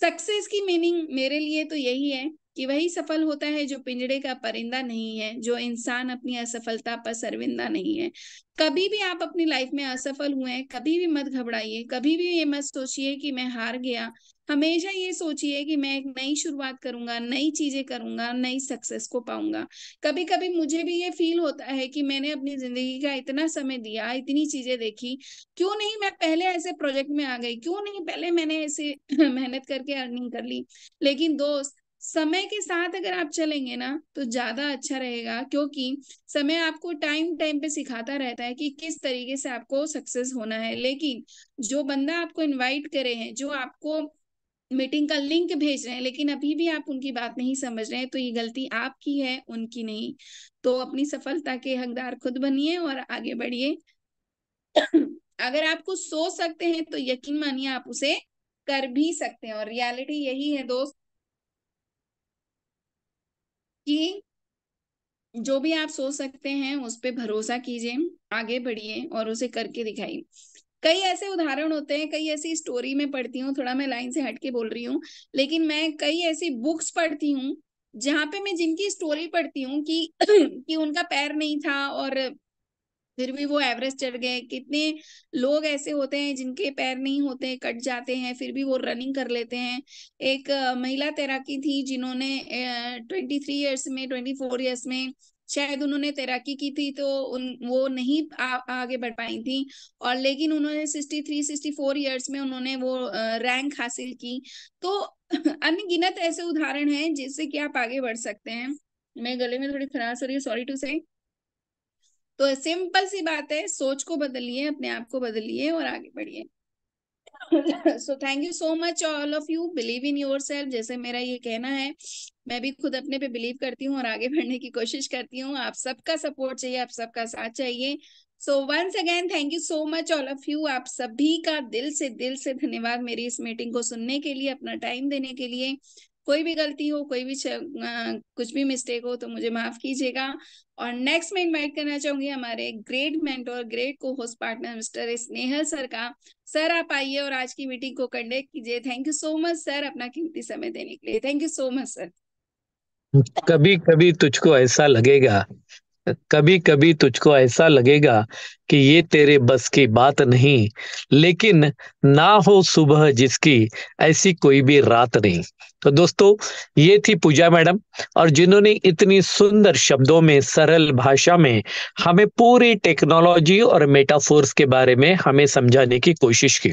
सक्सेस की मीनिंग मेरे लिए तो यही है कि वही सफल होता है जो पिंजड़े का परिंदा नहीं है, जो इंसान अपनी असफलता पर शर्मिंदा नहीं है। कभी भी आप अपनी लाइफ में असफल हुए हैं, कभी भी मत घबराइए, कभी भी ये मत सोचिए कि मैं हार गया। हमेशा ये सोचिए कि मैं एक नई शुरुआत करूंगा, नई चीजें करूंगा, नई सक्सेस को पाऊंगा। कभी कभी मुझे भी ये फील होता है कि मैंने अपनी जिंदगी का इतना समय दिया, इतनी चीजें देखी, क्यों नहीं मैं पहले ऐसे प्रोजेक्ट में आ गई, क्यों नहीं पहले मैंने ऐसे मेहनत करके अर्निंग कर ली। लेकिन दोस्त, समय के साथ अगर आप चलेंगे ना तो ज्यादा अच्छा रहेगा, क्योंकि समय आपको टाइम टाइम पे सिखाता रहता है कि किस तरीके से आपको सक्सेस होना है। लेकिन जो बंदा आपको इनवाइट करे हैं, जो आपको मीटिंग का लिंक भेज रहे हैं, लेकिन अभी भी आप उनकी बात नहीं समझ रहे हैं, तो ये गलती आपकी है, उनकी नहीं। तो अपनी सफलता के हकदार खुद बनिए और आगे बढ़िए। अगर आप कुछ सोच सकते हैं तो यकीन मानिए आप उसे कर भी सकते हैं। और रियलिटी यही है दोस्त कि जो भी आप सोच सकते हैं उस पे भरोसा कीजिए, आगे बढ़िए और उसे करके दिखाइए। कई ऐसे उदाहरण होते हैं, कई ऐसी स्टोरी में पढ़ती हूँ, थोड़ा मैं लाइन से हट के बोल रही हूँ, लेकिन मैं कई ऐसी बुक्स पढ़ती हूँ जहां पे मैं जिनकी स्टोरी पढ़ती हूँ कि कि उनका पैर नहीं था और फिर भी वो एवरेस्ट चढ़ गए। कितने लोग ऐसे होते हैं जिनके पैर नहीं होते, कट जाते हैं, फिर भी वो रनिंग कर लेते हैं। एक महिला तैराकी थी जिन्होंने 23 ईयर्स में, 24 ईयर्स में शायद उन्होंने तैराकी की थी, तो वो नहीं आगे बढ़ पाई थी। और लेकिन उन्होंने 63 64 ईयर्स में उन्होंने वो रैंक हासिल की। तो अनगिनत ऐसे उदाहरण हैं जिससे कि आप आगे बढ़ सकते हैं। मैं गले में थोड़ी खराश हो रही है, सॉरी टू से। तो सिंपल सी बात है, सोच को बदलिए, अपने आप को बदलिए और आगे बढ़िए। So thank you so much all of you, believe in your self, जैसे मेरा ये कहना है। मैं भी खुद अपने पे बिलीव करती हूँ और आगे बढ़ने की कोशिश करती हूँ। आप सबका सपोर्ट चाहिए, आप सबका साथ चाहिए। So once again thank you so much all of you. आप सभी का दिल से धन्यवाद मेरी इस मीटिंग को सुनने के लिए, अपना टाइम देने के लिए। कोई भी गलती हो, कोई भी कुछ भी मिस्टेक हो तो मुझे माफ कीजिएगा। और नेक्स्ट मैं इनवाइट करना चाहूंगी हमारे ग्रेट मेंटोर, ग्रेट को host partner mister Snehal sir का। सर आप आइए और आज की मीटिंग को कंडक्ट कीजिए। Thank you so much sir, अपना कीमती समय देने के लिए। Thank you so much sir. कभी कभी तुझको ऐसा लगेगा, कभी कभी तुझको ऐसा लगेगा कि ये तेरे बस की बात नहीं, लेकिन ना हो सुबह जिसकी, ऐसी कोई भी रात नहीं। तो दोस्तों, ये थी पूजा मैडम, और जिन्होंने इतनी सुंदर शब्दों में, सरल भाषा में हमें पूरी टेक्नोलॉजी और मेटाफोर्स के बारे में हमें समझाने की कोशिश की।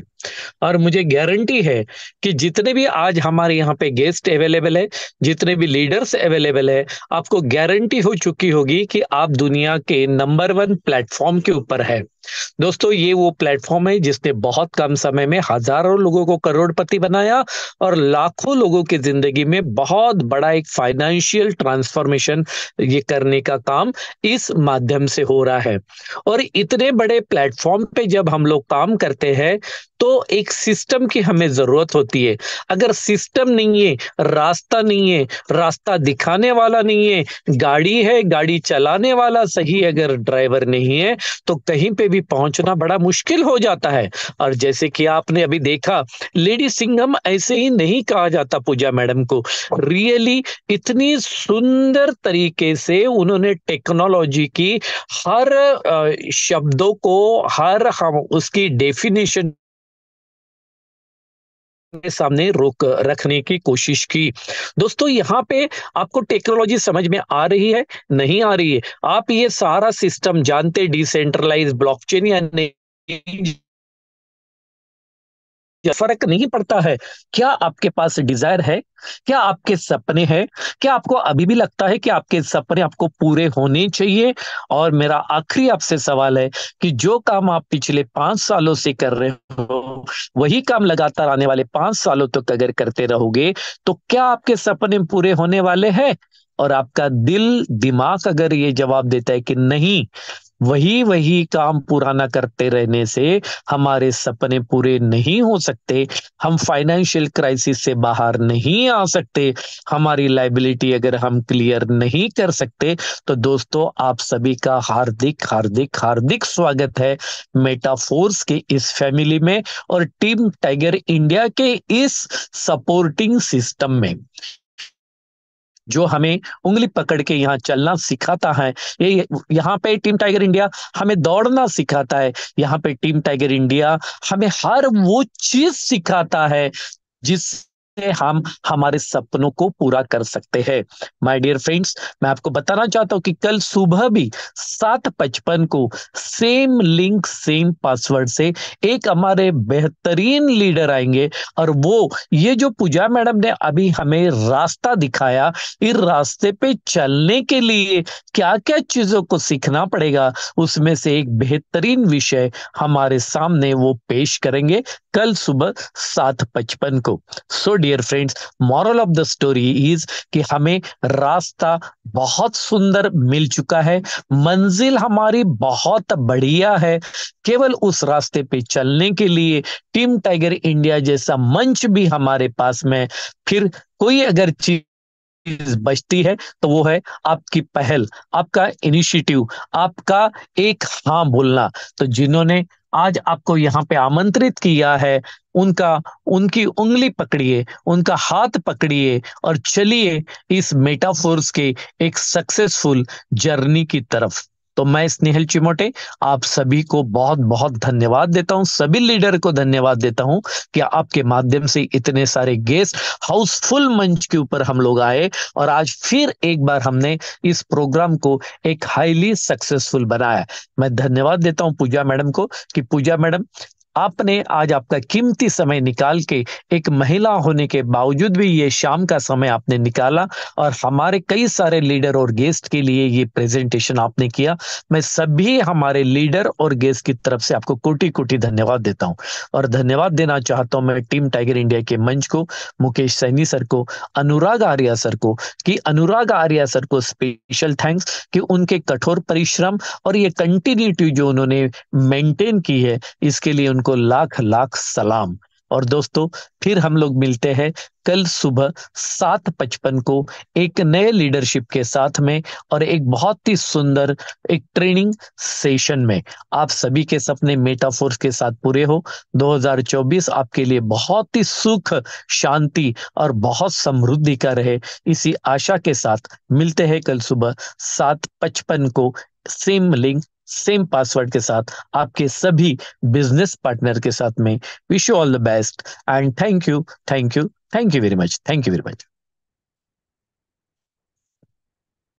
और मुझे गारंटी है कि जितने भी आज हमारे यहाँ पे गेस्ट अवेलेबल है, जितने भी लीडर्स अवेलेबल है, आपको गारंटी हो चुकी होगी कि आप दुनिया के नंबर 1 प्लेटफॉर्म के ऊपर है। दोस्तों, ये वो प्लेटफॉर्म है जिसने बहुत कम समय में हजारों लोगों को करोड़पति बनाया और लाखों लोगों की जिंदगी में बहुत बड़ा एक फाइनेंशियल ट्रांसफॉर्मेशन ये करने का काम इस माध्यम से हो रहा है। और इतने बड़े प्लेटफॉर्म पे जब हम लोग काम करते हैं तो एक सिस्टम की हमें जरूरत होती है। अगर सिस्टम नहीं है, रास्ता नहीं है, रास्ता दिखाने वाला नहीं है, गाड़ी है, गाड़ी चलाने वाला सही अगर ड्राइवर नहीं है, तो कहीं पे भी पहुंचना बड़ा मुश्किल हो जाता है। और जैसे कि आपने अभी देखा, लेडी सिंघम ऐसे ही नहीं कहा जाता पूजा मैडम को। रियली इतनी सुंदर तरीके से उन्होंने टेक्नोलॉजी की हर शब्दों को, हर हम उसकी डेफिनेशन के सामने रोक रखने की कोशिश की। दोस्तों, यहाँ पे आपको टेक्नोलॉजी समझ में आ रही है, नहीं आ रही है? आप ये सारा सिस्टम जानते, डिसेंट्रलाइज ब्लॉकचेन या नहीं फर्क नहीं पड़ता है। क्या आपके पास डिजायर है? क्या आपके सपने हैं? क्या आपको अभी भी लगता है कि आपके सपने आपको पूरे होने चाहिए? और मेरा आखिरी आपसे सवाल है कि जो काम आप पिछले 5 सालों से कर रहे हो, वही काम लगातार आने वाले 5 सालों तक अगर करते रहोगे, तो क्या आपके सपने पूरे होने वाले हैं? और आपका दिल दिमाग अगर ये जवाब देता है कि नहीं, वही वही काम पुराना करते रहने से हमारे सपने पूरे नहीं हो सकते, हम फाइनेंशियल क्राइसिस से बाहर नहीं आ सकते, हमारी लाइबिलिटी अगर हम क्लियर नहीं कर सकते, तो दोस्तों आप सभी का हार्दिक हार्दिक हार्दिक स्वागत है मेटाफोर्स के इस फैमिली में और टीम टाइगर इंडिया के इस सपोर्टिंग सिस्टम में, जो हमें उंगली पकड़ के यहाँ चलना सिखाता है। ये यहाँ पे टीम टाइगर इंडिया हमें दौड़ना सिखाता है। यहाँ पे टीम टाइगर इंडिया हमें हर वो चीज सिखाता है जिससे हम हमारे सपनों को पूरा कर सकते हैं। माय डियर फ्रेंड्स, मैं आपको बताना चाहता हूं कि कल सुबह भी 7:55 को सेम लिंक सेम पासवर्ड से एक हमारे बेहतरीन लीडर आएंगे और वो ये जो पूजा मैडम ने अभी हमें रास्ता दिखाया, इस रास्ते पे चलने के लिए क्या क्या चीजों को सीखना पड़ेगा, उसमें से एक बेहतरीन विषय हमारे सामने वो पेश करेंगे कल सुबह 7:55 को। So dear friends, moral of the story is कि हमें रास्ता बहुत सुंदर मिल चुका है, मंजिल हमारी बहुत बढ़िया है, केवल उस रास्ते पे चलने के लिए टीम टाइगर इंडिया जैसा मंच भी हमारे पास में। फिर कोई अगर चीज बचती है तो वो है आपकी पहल, आपका इनिशिएटिव, आपका एक हाँ बोलना। तो जिन्होंने आज आपको यहाँ पे आमंत्रित किया है, उनका उनकी उंगली पकड़िए, उनका हाथ पकड़िए और चलिए इस मेटाफोर्स के एक सक्सेसफुल जर्नी की तरफ। तो मैं स्नेहल चिमोटे आप सभी को बहुत बहुत धन्यवाद देता हूं, सभी लीडर को धन्यवाद देता हूं कि आपके माध्यम से इतने सारे गेस्ट हाउसफुल मंच के ऊपर हम लोग आए और आज फिर एक बार हमने इस प्रोग्राम को एक हाईली सक्सेसफुल बनाया। मैं धन्यवाद देता हूं पूजा मैडम को कि पूजा मैडम, आपने आज आपका कीमती समय निकाल के, एक महिला होने के बावजूद भी ये शाम का समय आपने निकाला और हमारे कई सारे लीडर और गेस्ट के लिए ये प्रेजेंटेशन आपने किया। मैं सभी हमारे लीडर और गेस्ट की तरफ से आपको कोटि कोटि धन्यवाद देता हूं और धन्यवाद देना चाहता हूं मैं टीम टाइगर इंडिया के मंच को, मुकेश सैनी सर को, अनुराग आर्या सर को, कि अनुराग आर्या सर को स्पेशल थैंक्स कि उनके कठोर परिश्रम और ये कंटिन्यूटी जो उन्होंने मेंटेन की है, इसके लिए उनको लाख लाख सलाम। और दोस्तों फिर हम लोग मिलते हैं कल सुबह 7:55 को एक नए लीडरशिप के साथ में और एक बहुत ही सुंदर एक ट्रेनिंग सेशन में। आप सभी के सपने मेटाफोर्स के साथ पूरे हो। 2024 आपके लिए बहुत ही सुख, शांति और बहुत समृद्धि का रहे, इसी आशा के साथ मिलते हैं कल सुबह 7:55 को सेम लिंक सेम पासवर्ड के साथ आपके सभी बिजनेस पार्टनर के साथ में। Wish you all the best and thank you, thank you, thank you very much, thank you very much.